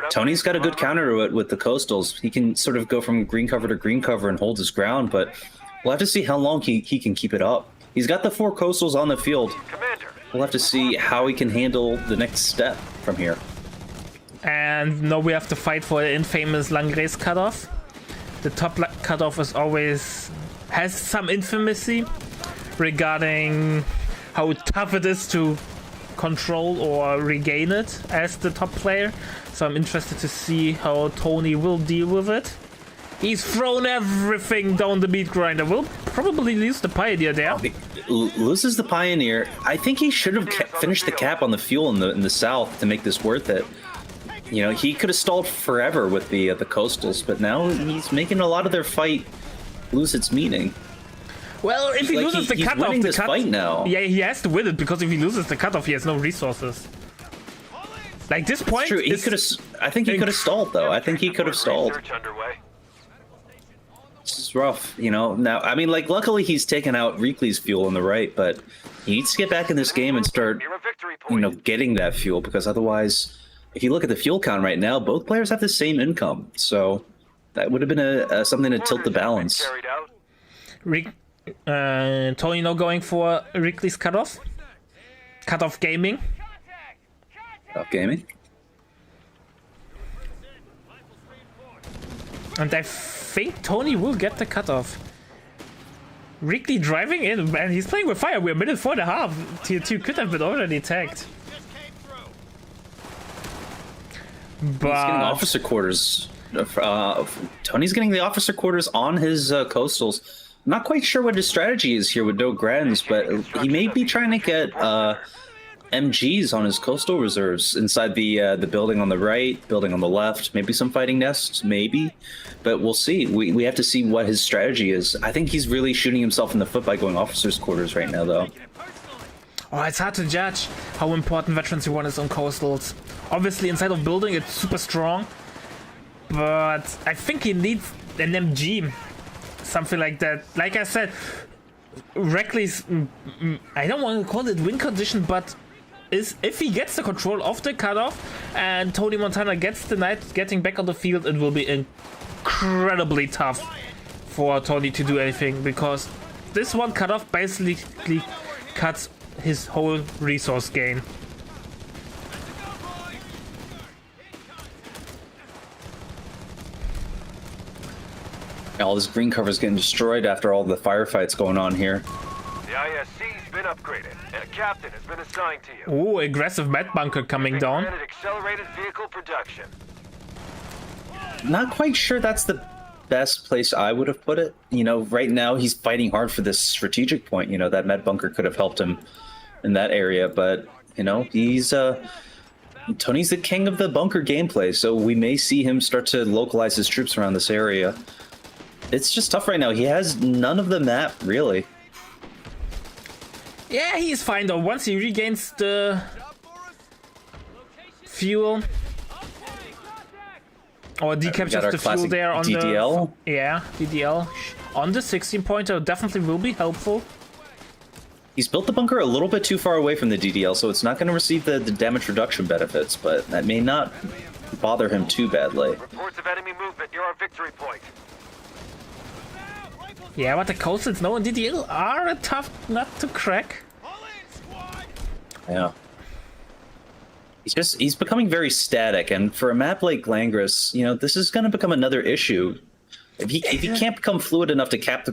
Tony's got a good counter to it with the coastals. He can sort of go from green cover to green cover and hold his ground, but we'll have to see how long he can keep it up. He's got the 4 coastals on the field. We'll have to see how he can handle the next step from here. And now we have to fight for the infamous Langres cutoff. The top cutoff has some infamy regarding how tough it is to control or regain it as the top player. So I'm interested to see how Tony will deal with it. He's thrown everything down the meat grinder. Will probably lose the Pioneer there. Loses the Pioneer. I think he should have finished the cap on the fuel in the south to make this worth it. He could have stalled forever with the coastals, but now he's making a lot of their fight lose its meaning. Well, if he loses the cutoff, winning this fight now. Yeah, he has to win it, because if he loses the cutoff, he has no resources. Like this point, true. I think he could have stalled, though. I think he could have stalled. This is rough, Now, I mean, luckily he's taken out Reakly's fuel on the right, but he needs to get back in this game and start, getting that fuel, because otherwise, if you look at the fuel count right now, both players have the same income, so that would have been something to tilt the balance. Tony now going for Reakly's cutoff. Cutoff gaming. Cutoff gaming. And I think Tony will get the cutoff. Reakly driving in, man, he's playing with fire. We're a minute 4.5. Tier 2 could have been already tagged. He's getting officer quarters. Tony's getting the officer quarters on his coastals. Not quite sure what his strategy is here with no Grens, but he may be trying to get MGs on his coastal reserves inside the building on the right, building on the left, maybe some fighting nests, maybe. But we'll see. We have to see what his strategy is. I think he's really shooting himself in the foot by going officers' quarters right now, though. Oh, it's hard to judge how important Veterans 1 is on coastals. Obviously, inside of building, it's super strong. But I think he needs an MG. Something like that. Like I said, Reakly's... I don't want to call it win condition, but if he gets the control of the cutoff and Tonimontana gets the knight getting back on the field, it will be incredibly tough for Tony to do anything, because this one cutoff basically cuts his whole resource gain. All this green cover is getting destroyed after all the firefights going on here. The ISC's been upgraded, and a captain has been assigned to you. Oh, aggressive med bunker coming down. Granted accelerated vehicle production. Not quite sure that's the best place I would have put it. You know, right now he's fighting hard for this strategic point. You know, that med bunker could have helped him in that area, but, you know, he's... Tony's the king of the bunker gameplay, so we may see him start to localize his troops around this area. It's just tough right now. He has none of the map, really. Yeah, he's fine though. Once he regains the fuel or decaptures the fuel there on DDL. the... Yeah, DDL. On the 16-pointer definitely will be helpful. He's built the bunker a little bit too far away from the DDL, so it's not going to receive the damage reduction benefits, but that may not bother him too badly. Reports of enemy movement near our victory point. Yeah, but the coastals no and DDL are a tough nut to crack. Yeah. He's becoming very static, and for a map like Langris, you know, this is going to become another issue. If he can't become fluid enough to cap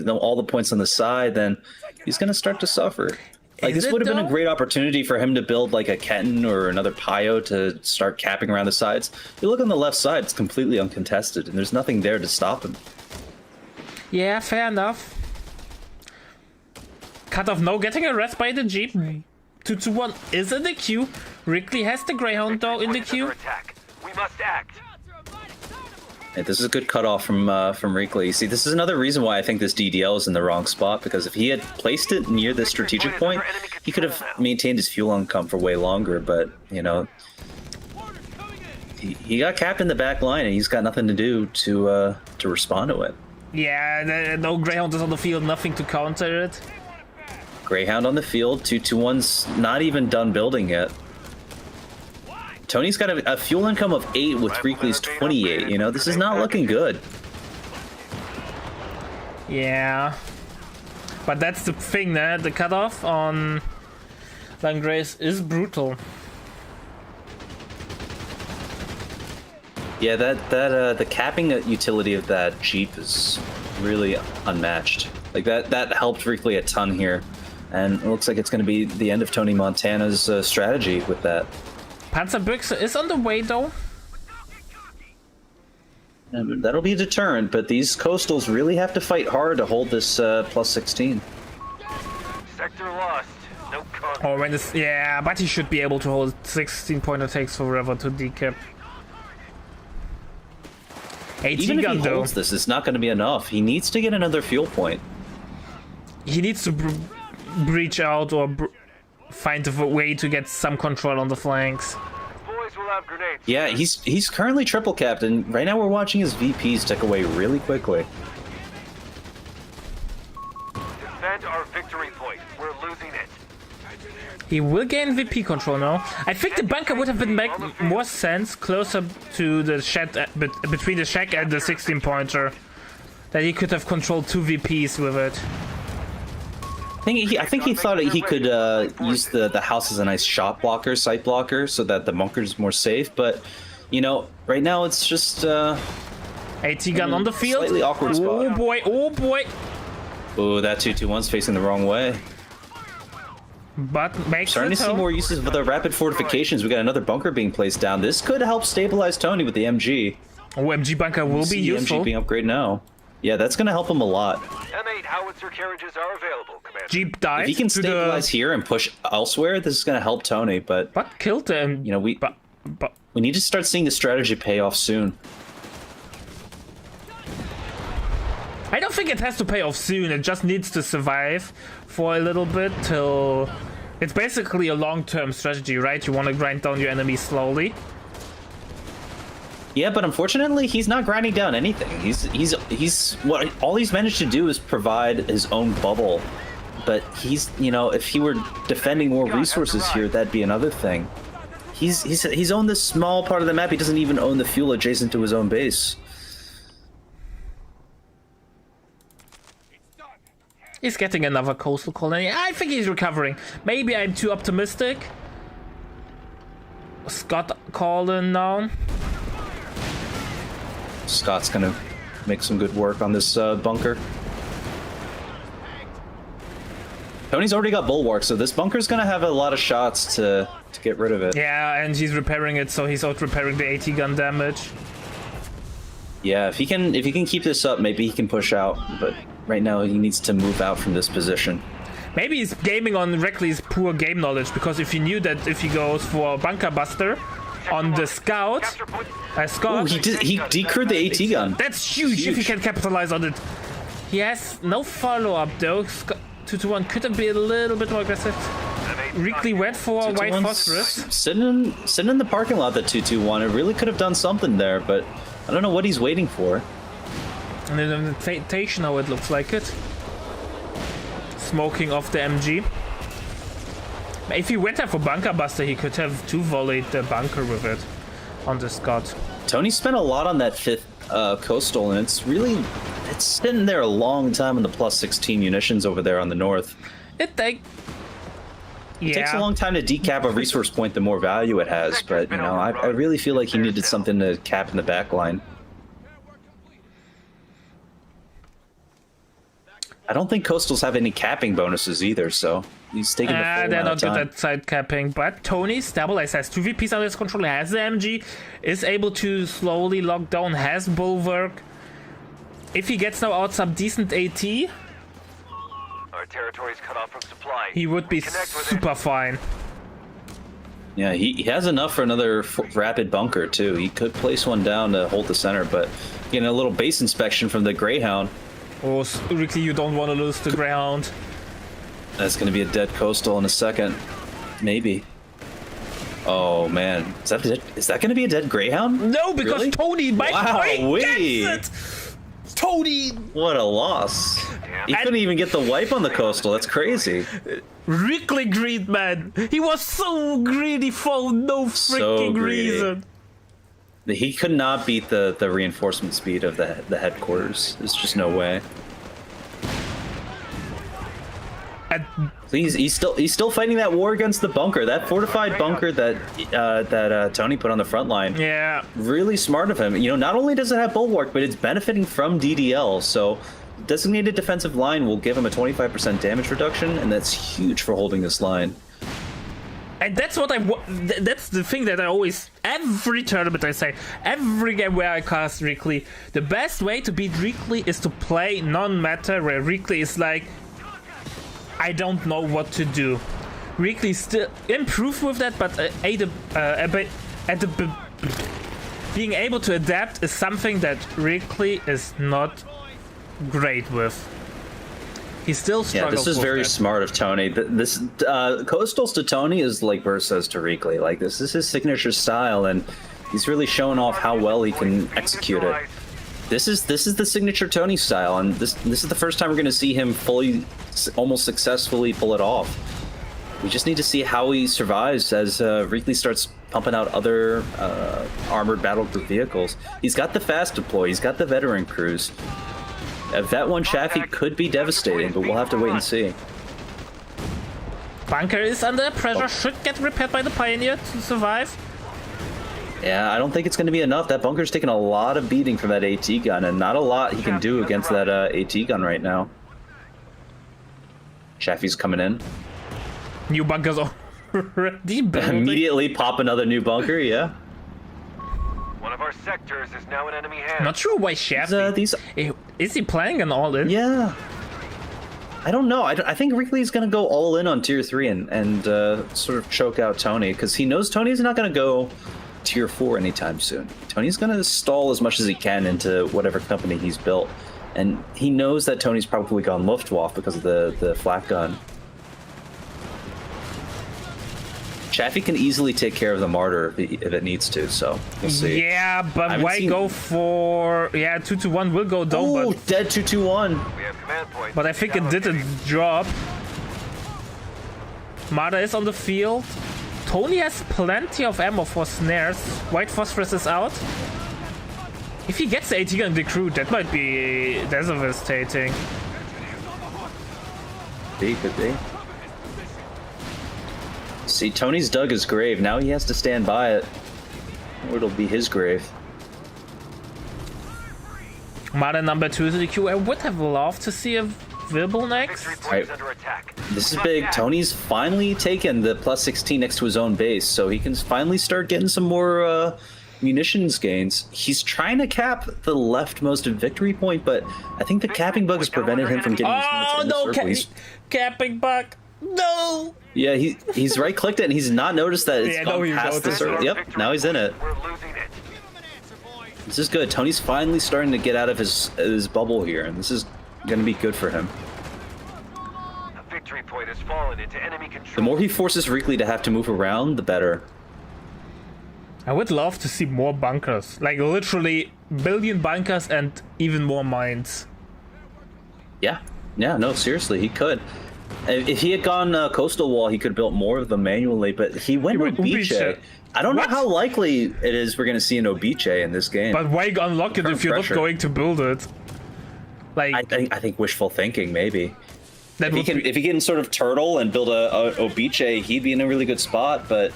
all the points on the side, then he's going to start to suffer. Like, this would have been a great opportunity for him to build like a Kenton or another Pio to start capping around the sides. You look on the left side, it's completely uncontested, and there's nothing there to stop him. Yeah, fair enough. Cutoff no getting arrested by the Jeep. 221 is in the queue. Reakly has the Greyhound though in the queue. We must act. Yeah, this is a good cutoff from Reakly. See, this is another reason why I think this DDL is in the wrong spot, because if he had placed it near the strategic point, he could have maintained his fuel income for way longer, but, you know, he got capped in the back line and he's got nothing to do to respond to it. Yeah, no Greyhound is on the field, nothing to counter it. Greyhound on the field, 221's not even done building yet. Tony's got a fuel income of 8 with Reakly's 28, you know, this is not looking good. Yeah. But that's the thing, the cutoff on Langris is brutal. Yeah, the capping utility of that Jeep is really unmatched. Like, that helped Reakly a ton here. And it looks like it's going to be the end of Tonimontana's strategy with that. Panzerbüchse is on the way, though. And that'll be a deterrent, but these coastals really have to fight hard to hold this plus 16. Sector lost. No contact. Oh, when this, yeah, but he should be able to hold 16-pointer. Takes forever to decap. Even if he holds this, it's not going to be enough. He needs to get another fuel point. He needs to breach out or find a way to get some control on the flanks. Boys will have grenades. Yeah, he's currently triple capped, and right now we're watching his VPs tick away really quickly. Defend our victory point. We're losing it. He will gain VP control now. I think the bunker would have been make more sense closer to the shed, between the shack and the 16-pointer. That he could have controlled 2 VPs with it. I think he thought he could use the house as a nice shot blocker, sight blocker, so that the bunker's more safe. But, you know, right now it's just... AT gun on the field. Slightly awkward spot. Oh boy, oh boy. Oh, that 221's facing the wrong way. But makes Starting it to see more uses of the rapid fortifications. We got another bunker being placed down. This could help stabilize Tony with the MG. OMG bunker will be useful. MG being upgraded now. Yeah, that's going to help him a lot. M8 howitzer carriages are available, Commander. Jeep died. If he can to stabilize here and push elsewhere, this is going to help Tony. But killed them. you know, we need to start seeing the strategy pay off soon. I don't think it has to pay off soon. It just needs to survive for a little bit till... It's basically a long-term strategy, right? You want to grind down your enemies slowly. Yeah, but unfortunately, he's not grinding down anything. He's what all he's managed to do is provide his own bubble. But he's, you know, if he were defending more resources here, that'd be another thing. He's owned this small part of the map. He doesn't even own the fuel adjacent to his own base. He's getting another coastal colony. I think he's recovering. Maybe I'm too optimistic. Scott calling now. Scott's gonna make some good work on this bunker. Tony's already got bulwark, so this bunker's gonna have a lot of shots to get rid of it. Yeah, and he's repairing it, so he's out repairing the AT gun damage. Yeah, if he can keep this up, maybe he can push out. But right now, he needs to move out from this position. Maybe he's gaming on Reakly's poor game knowledge, because if he knew that if he goes for Bunker Buster on the Scout, Scott... Ooh, he decrewed the AT gun. That's huge if he can capitalize on it. He has no follow-up, though. 221 couldn't be a little bit more aggressive. Reakly went for White Phosphorus. Sitting in the parking lot, that 221. It really could have done something there, but I don't know what he's waiting for. And then the invitation, how it looks like it. Smoking off the MG. If he went there for Bunker Buster, he could have two-volleyed the bunker with it on the Scott. Tony spent a lot on that 5th coastal, and it's sitting there a long time in the plus 16 munitions over there on the north. It takes a long time to decap a resource point, the more value it has, but, you know, I really feel like he needed something to cap in the back line. I don't think coastals have any capping bonuses either, so he's taking the full they're amount not of time. good at side capping, but Tony stabilized, has 2 VPs under his control, has the MG, is able to slowly lock down, has bulwark. If he gets now out some decent AT, Our territory's cut off from supply. he would be super fine. Yeah, he has enough for another rapid bunker, too. He could place one down to hold the center, but getting a little base inspection from the Greyhound. Oh, Reakly, you don't want to lose the Greyhound. That's going to be a dead coastal in a second. Maybe. Oh, man. Is that going to be a dead Greyhound? No, because Really? Tony might Wow-wee. Tony! What a loss. He couldn't even get the wipe on the coastal. That's crazy. Reakly greed, man. He was so greedy for no freaking reason. He could not beat the reinforcement speed of the headquarters. There's just no way. And He's still fighting that war against the bunker. That fortified bunker that Tony put on the front line. yeah, Really smart of him. You know, not only does it have bulwark, but it's benefiting from DDL. So designated defensive line will give him a 25% damage reduction, and that's huge for holding this line. and that's what that's the thing that I always, every tournament I say, every game where I cast Reakly, the best way to beat Reakly is to play non-meta, where Reakly is like, I don't know what to do. Reakly still improved with that, but being able to adapt is something that Reakly is not great with. He still struggles. Yeah, this is with very that. smart of Tony. This coastals to Tony is like Burr says to Reakly. Like, this is his signature style, and he's really showing off how well he can execute it. This is the signature Tony style, and this is the first time we're going to see him almost successfully pull it off. We just need to see how he survives as Reakly starts pumping out other armored battle group vehicles. He's got the fast deploy, he's got the veteran crews. A Vet 1 Chaffee could be devastating, but we'll have to wait and see. Bunker is under pressure, should get repaired by the Pioneer to survive. Yeah, I don't think it's going to be enough. That bunker's taking a lot of beating from that AT gun, and not a lot he can do against that AT gun right now. Chaffee's coming in. New bunkers already building. Immediately pop another new bunker, yeah. One of our sectors is now in enemy hands. Not sure why Shafi. These Is he playing an all-in? Yeah. I don't know. I think Reakly's going to go all in on tier 3 and sort of choke out Tony, because he knows Tony's not going to go tier 4 anytime soon. Tony's going to stall as much as he can into whatever company he's built. And he knows that Tony's probably gone Luftwaffe because of the flak gun. Chaffee can easily take care of the Martyr if it needs to, so we'll see. Yeah, but why go for... Yeah, 2-1 will go down, Oh, but... dead 2-2-1. We have command points. But I think it did a job. Marta is on the field. Tony has plenty of ammo for snares. White Phosphorus is out. If he gets the AT gun decrewed, that might be devastating. Could be. See, Tony's dug his grave. Now he has to stand by it. Or it'll be his grave. Marta number 2 is in the queue. I would have loved to see a Vibble next. Victory point Right. is under attack. This is big. Tony's finally taken the plus 16 next to his own base, so he can finally start getting some more munitions gains. He's trying to cap the leftmost victory point, but I think the capping bug has prevented him from getting his units Oh in the no, circle. He's- capping bug. No! Yeah, he's right-clicked it, and he's not noticed that it's Yeah, gone no, he past the noticed. circle. Yep, now he's in it. We're losing it. This is good. Tony's finally starting to get out of his bubble here, and this is going to be good for him. A victory point has fallen into enemy control. The more he forces Reakly to have to move around, the better. I would love to see more bunkers. Like literally billion bunkers and even more mines. Yeah, no, seriously, he could. If he had gone coastal wall, he could have built more of them manually, but he went Obiche. Obiche. I don't What? know how likely it is we're going to see an Obiche in this game. But why unlock it Current if you're pressure. not going to build it? Like I think wishful thinking, maybe. that would be... If he can sort of turtle and build a Obiche, he'd be in a really good spot, but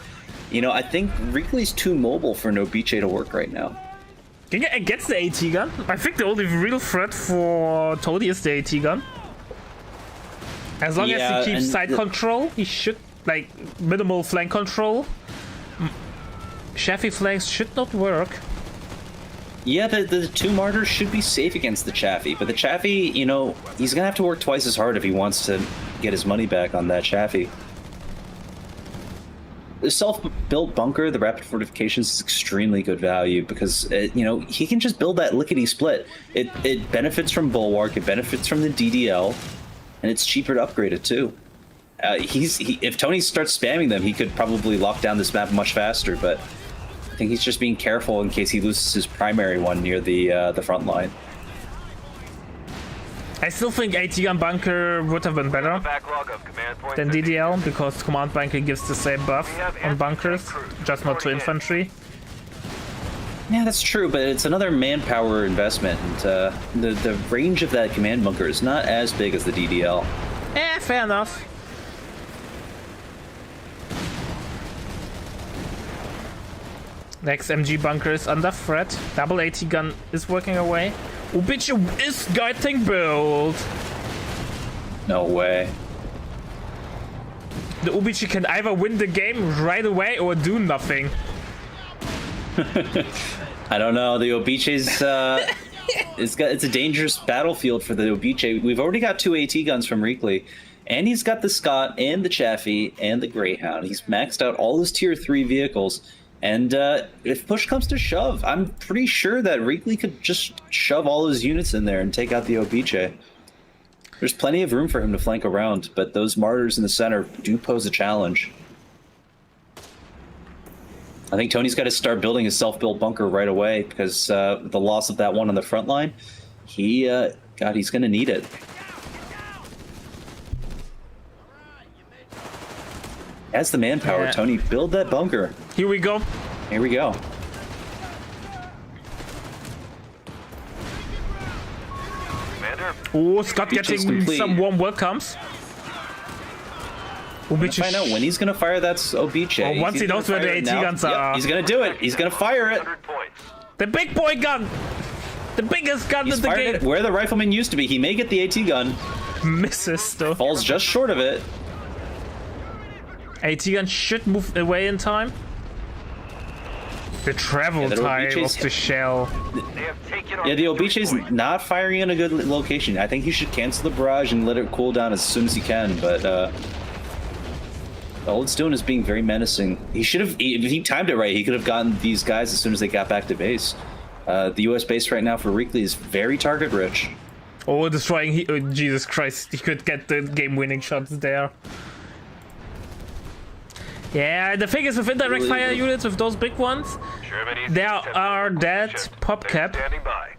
you know, I think Reakly's too mobile for an Obiche to work right now. Gets the AT gun. I think the only real threat for Tony is the AT gun. As long Yeah, as he keeps and side control, he should, like, minimal flank control. Chaffee flanks should not work. Yeah, the two Martyrs should be safe against the Chaffee, but the Chaffee, you know, he's going to have to work twice as hard if he wants to get his money back on that Chaffee. The self-built bunker, the rapid fortifications, is extremely good value because, you know, he can just build that lickety-split. It benefits from Bulwark, it benefits from the DDL, and it's cheaper to upgrade it, too. If Tony starts spamming them, he could probably lock down this map much faster, but I think he's just being careful in case he loses his primary one near the front line. I still think AT gun bunker would have been better Backlog of command points than at the DDL because command bunker gives the same buff on bunkers, just not to infantry. Yeah, that's true, but it's another manpower investment, and the range of that command bunker is not as big as the DDL. Fair enough. Next MG bunker is under threat. Double AT gun is working away. Obiche is getting built. No way. The Obiche can either win the game right away or do nothing. I don't know. The Obiche's it's a dangerous battlefield for the Obiche. We've already got 2 AT guns from Reakly, and he's got the Scott and the Chaffee and the Greyhound. He's maxed out all his tier 3 vehicles. And if push comes to shove, I'm pretty sure that Reakly could just shove all his units in there and take out the Obiche. There's plenty of room for him to flank around, but those Martyrs in the center do pose a challenge. I think Tony's got to start building his self-built bunker right away because the loss of that one on the front line, he's going to need it. As the manpower, Yeah. Tony, build that bunker. Here we go. Here we go. Commander, Oh, Scott getting complete. some warm welcomes. Obiche Find out when he's going to fire that Obiche. Well, once He's he gonna knows where fire the it AT now. guns Yep, are. he's going to do it. He's going to fire it. 100 points. the big boy gun. The biggest gun He's in the fired game. it where the rifleman used to be. He may get the AT gun. Misses though. Falls just short of it. AT gun should move away in time. The travel the time Obiche's- of the shell. They have taken our Yeah, the victory Obiche's point. not firing in a good location. I think he should cancel the barrage and let it cool down as soon as he can, but all it's doing is being very menacing. He should have, if he timed it right, he could have gotten these guys as soon as they got back to base. The US base right now for Reakly is very target rich. Oh, destroying. Oh, Jesus Christ. He could get the game winning shots there. Yeah, the thing is with indirect fire units, with those big ones, Germany's there attempted are that revolution. pop They're cap. standing by.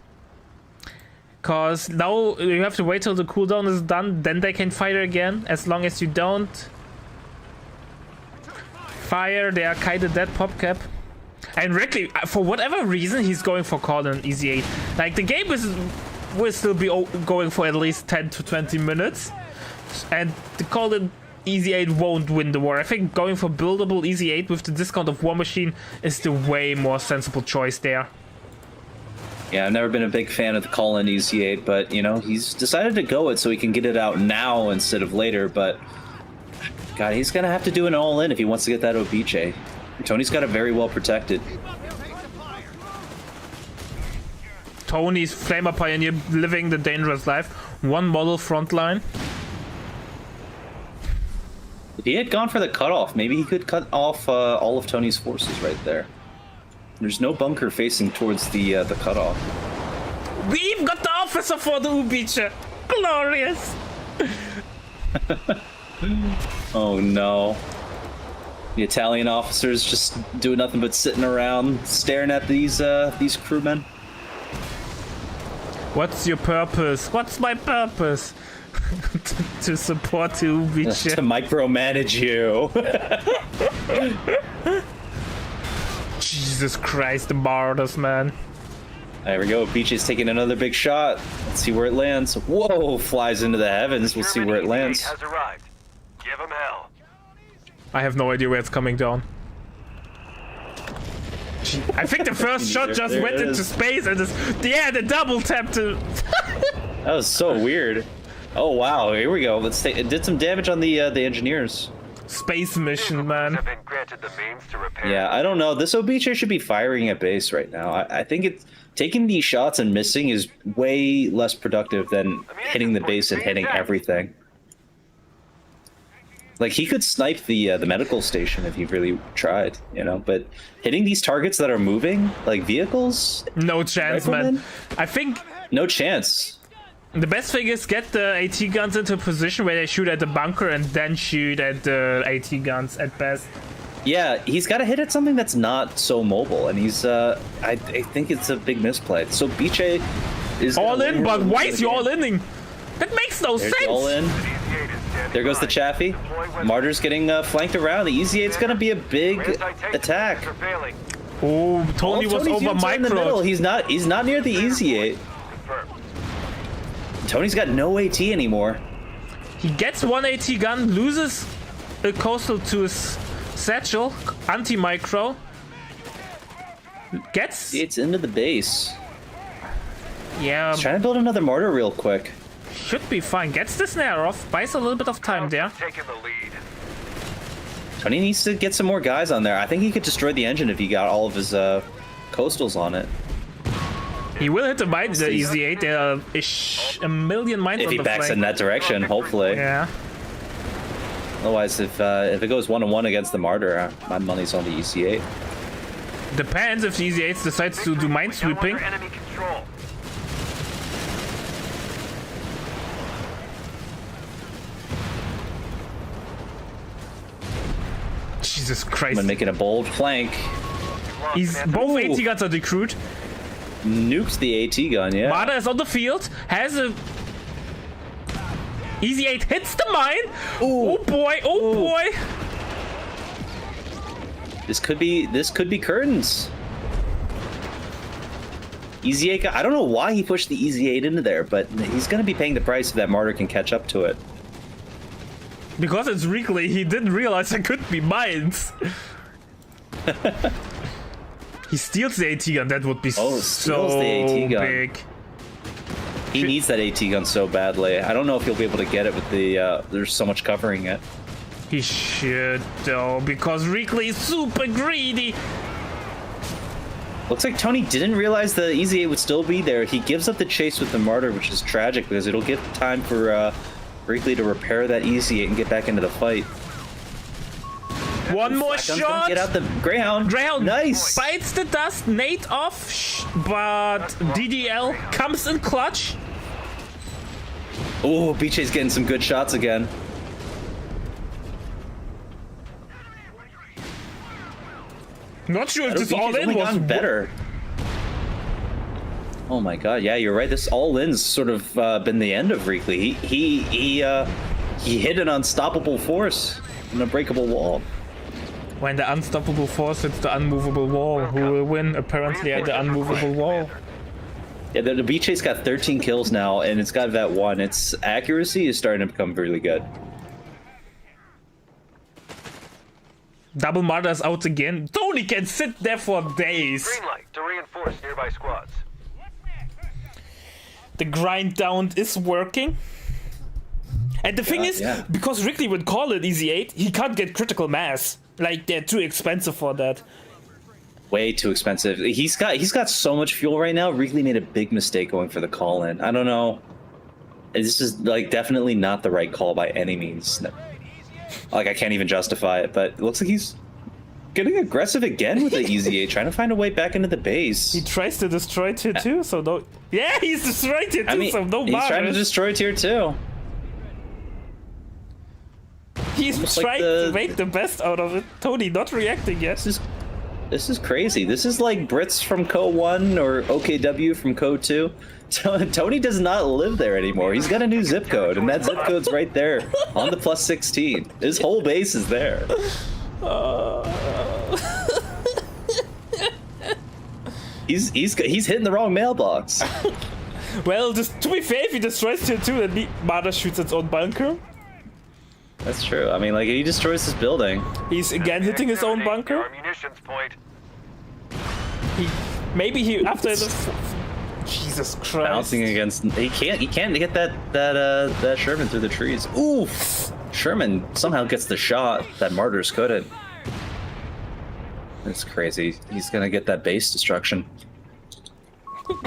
Cause now you have to wait till the cooldown is done, then they can fire again. As long as you don't fire, they are kinda dead pop cap. And Reakly, for whatever reason, he's going for call and easy 8. Like the game will still be going for at least 10 to 20 minutes, and the call and easy 8 won't win the war. I think going for buildable easy 8 with the discount of War Machine is the way more sensible choice there. Yeah, I've never been a big fan of the call-in EZ8, but, you know, he's decided to go it so he can get it out now instead of later, but... God, he's gonna have to do an all-in if he wants to get that Obiche. Tony's got it very well protected. Tony's Flamer Pioneer living the dangerous life. One model frontline. If he had gone for the cutoff, maybe he could cut off all of Tony's forces right there. There's no bunker facing towards the cutoff. We even got the officer for the Ubice. Glorious. Oh no. The Italian officers just doing nothing but sitting around, staring at these crewmen. What's your purpose? What's my purpose? To support the Ubice. To micromanage you. Jesus Christ, the martyrs, man. There we go. Beachy's taking another big shot. Let's see where it lands. Whoa, flies into the heavens. We'll see where it Germany's lands. aid has arrived. Give 'em hell. I have no idea where it's coming down. I think the first shot just There went it into is. space and the double tap to... That was so weird. Oh wow, here we go. Let's take. It did some damage on the engineers. Space mission, man. Have been granted the means to repair. Yeah, I don't know. This Obiche should be firing at base right now. I think it's taking these shots and missing is way less productive than hitting the base and hitting everything. Like he could snipe the medical station if he really tried, you know. But hitting these targets that are moving, like vehicles, No chance, Rifleman? man. I think no chance. the best thing is get the AT guns into a position where they shoot at the bunker and then shoot at the AT guns at best. Yeah, he's got to hit at something that's not so mobile, and he's I think it's a big misplay. So Biche is All gonna in, win but here. why is he all inning? That makes no There's sense. the all in. There goes the Chaffee. Martyr's getting flanked around. The Easy 8's gonna be a big attack. Oh, Tony was Tony's over units are in the middle. micro. He's not near the Easy 8. Tony's got no AT anymore. He gets one AT gun, loses a coastal to his satchel, anti-micro. Gets... It's into the base. Yeah, Trying to build another mortar real quick. should be fine. Gets the snare off, buys a little bit of time there. Taking the lead. Tony needs to get some more guys on there. I think he could destroy the engine if he got all of his coastals on it. He will hit the mines, the Easy 8. There are a million mines If on he the backs flank. in that direction, hopefully. Yeah. Otherwise, if it goes 1-on-1 against the Martyr, my money's on the EC8. Depends if the Easy 8 decides to do mine We got 'em sweeping. under enemy control. Jesus I'm Christ. making a bold flank. He's both AT guns are decrewed. Nukes the AT gun, yeah. Marder is on the field, has a Easy 8 hits the mine. Ooh. Oh boy, oh Ooh. boy. This could be curtains. Easy 8, I don't know why he pushed the Easy 8 into there, but he's going to be paying the price if that Martyr can catch up to it. Because it's Reakly, he didn't realize there could be mines. He steals the AT gun, that would be Oh, so steals the AT gun. big. He needs that AT gun so badly. I don't know if he'll be able to get it with the, there's so much covering it. He should, though, because Reakly is super greedy. Looks like Tony didn't realize the Easy 8 would still be there. He gives up the chase with the Martyr, which is tragic because it'll give time for Reakly to repair that Easy 8 and get back into the fight. One more shot. Get out the Greyhound. Greyhound Nice. bites the dust. Nate off, but DDL comes in clutch. Oh, BJ's getting some good shots again. Not sure if this all in was better. Oh my god, yeah, you're right. This all in's sort of been the end of Reakly. He hit an unstoppable force, an unbreakable wall. When the unstoppable force hits the unmovable wall, who will win? Apparently at the unmovable wall. Yeah, the BJ's got 13 kills now, and it's got that one. Its accuracy is starting to become really good. Double Martyrs out again. Tony can sit there for days. Green light to reinforce nearby squads. The grind down is working. And the thing is, because Reakly would call it Easy 8, he can't get critical mass. Like, they're too expensive for that. Way too expensive. He's got so much fuel right now. Reakly made a big mistake going for the call-in. I don't know. This is, like, definitely not the right call by any means. No. Like, I can't even justify it, but it looks like he's getting aggressive again with the Easy 8, trying to find a way back into the base. He tries to destroy tier 2, so no... Yeah, he's destroyed tier 2, I mean, so no he's trying to Martyrs. destroy tier 2. He's trying to make the best out of it. Tony not reacting yet. This is crazy. This is like Brits from Co 1 or OKW from Co 2. Tony does not live there anymore. He's got a new zip code, and that zip code's right there on the plus 16. His whole base is there. He's hitting the wrong mailbox. Well, just to be fair, if he destroys tier 2, then Martyr shoots its own bunker. That's true. I mean, like, he destroys his building. He's again hitting his own bunker. Munitions point. Maybe he after the Jesus Christ. Bouncing against, he can't get that Sherman through the trees. Oof! Sherman somehow gets the shot that Martyrs couldn't. It's crazy. He's gonna get that base destruction. You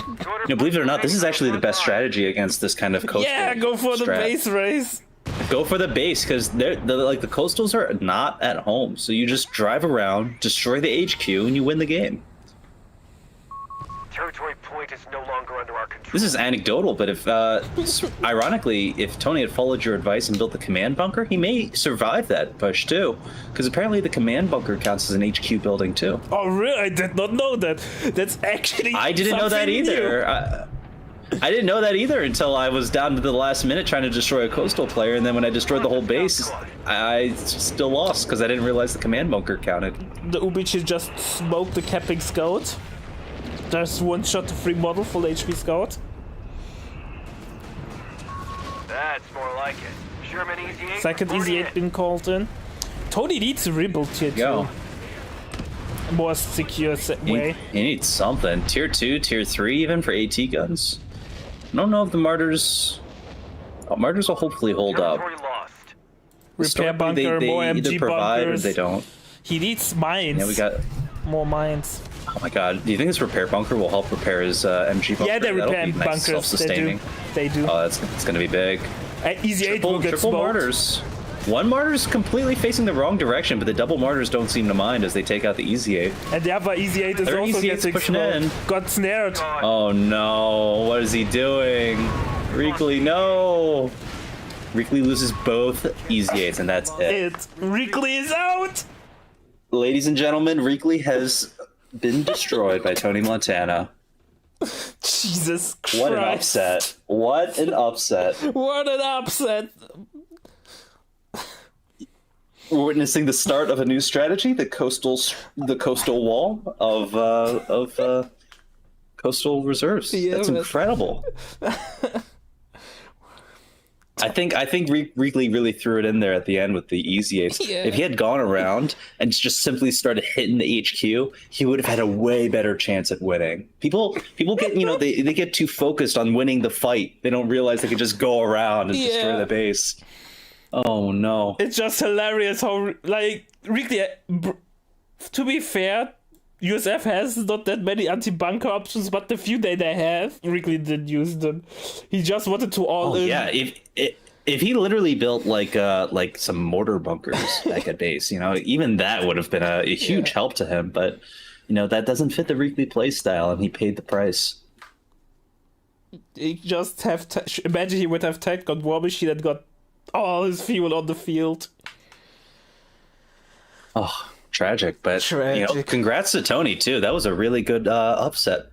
know, believe it or not, this is actually the best strategy against this kind of coastal. Yeah, go for the base race. Go for the base, because the coastals are not at home. So you just drive around, destroy the HQ, and you win the game. Territory point is no longer under our control. This is anecdotal, but if, ironically, if Tony had followed your advice and built the command bunker, he may survive that push too. Because apparently the command bunker counts as an HQ building too. Oh, really? I did not know that. That's actually I didn't know that either. I didn't know that either until I was down to the last minute trying to destroy a coastal player, and then when I destroyed the whole base, I still lost because I didn't realize the command bunker counted. The Ubichi just smoked the capping scout. There's one shot to free model, full HP scout. That's more like it. Sherman Easy 8. Second Easy 8 been called in. Tony needs to rebuild tier 2. More secure way. He needs something. Tier 2, tier 3 even for AT guns. I don't know if the Martyrs... Oh, Martyrs will hopefully hold up. Repair bunker, more MG bunkers. Or they don't. He needs mines. Yeah, we got... more mines. Oh my god, do you think this repair bunker will help repair his MG bunker? Yeah, they repair nice, bunkers. Self-sustaining. They do. Oh, it's gonna be big. Easy 8 will get triple smoked. Martyrs. One Martyr's completely facing the wrong direction, but the double Martyrs don't seem to mind as they take out the Easy 8. And the other Easy 8 is Their also Easy 8's getting pushing smoked. in. Got snared. Oh no, what is he doing? Reakly, no! Reakly loses both Easy 8s, and that's it. Reakly is out! Ladies and gentlemen, Reakly has been destroyed by Tonimontana. Jesus Christ. What an upset. What an upset. What an upset. We're witnessing the start of a new strategy, the coastal wall of coastal reserves. Yeah, that's incredible. I think Reakly really threw it in there at the end with the easy ace. Yeah. If he had gone around and just simply started hitting the HQ, he would have had a way better chance at winning. People get, they get too focused on winning the fight. They don't realize they could just go around and destroy the base. Oh no. It's just hilarious how, like, Reakly, to be fair, USF has not that many anti-bunker options, but the few they have, Reakly didn't use them. He just wanted to all in. Yeah, if he literally built like some mortar bunkers back at base, even that would have been a huge help to him. But that doesn't fit the Reakly play style, and he paid the price. He just imagine he would have tagged on War Machine and got all his fuel on the field. Oh, tragic. But Tragic. Congrats to Tony too. That was a really good upset.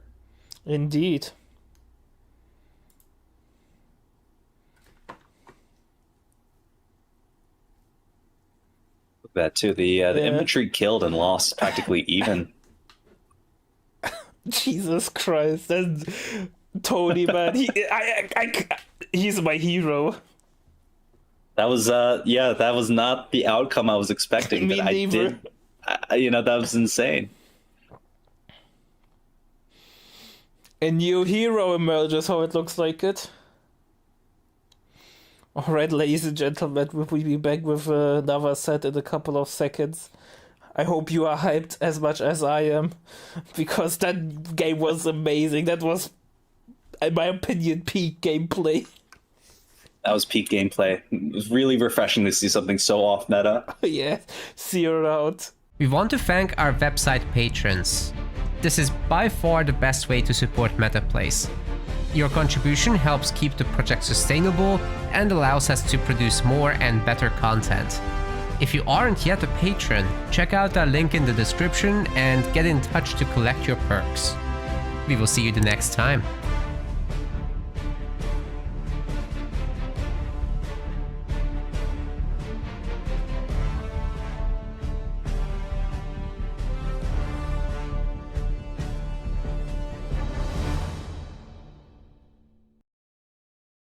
Indeed. That too. The infantry killed and lost practically even. Jesus Christ, that's Tony, man. He's my hero. That was that was not the outcome I was expecting. Me but neither. I did. That was insane. A new hero emerges, how it looks like it. Alright, ladies and gentlemen, we'll be back with another set in a couple of seconds. I hope you are hyped as much as I am, because that game was amazing. That was, in my opinion, peak gameplay. That was peak gameplay. It was really refreshing to see something so off meta. Yeah, see you around. We want to thank our website patrons. This is by far the best way to support MetaPlays. Your contribution helps keep the project sustainable and allows us to produce more and better content. If you aren't yet a patron, check out our link in the description and get in touch to collect your perks. We will see you the next time.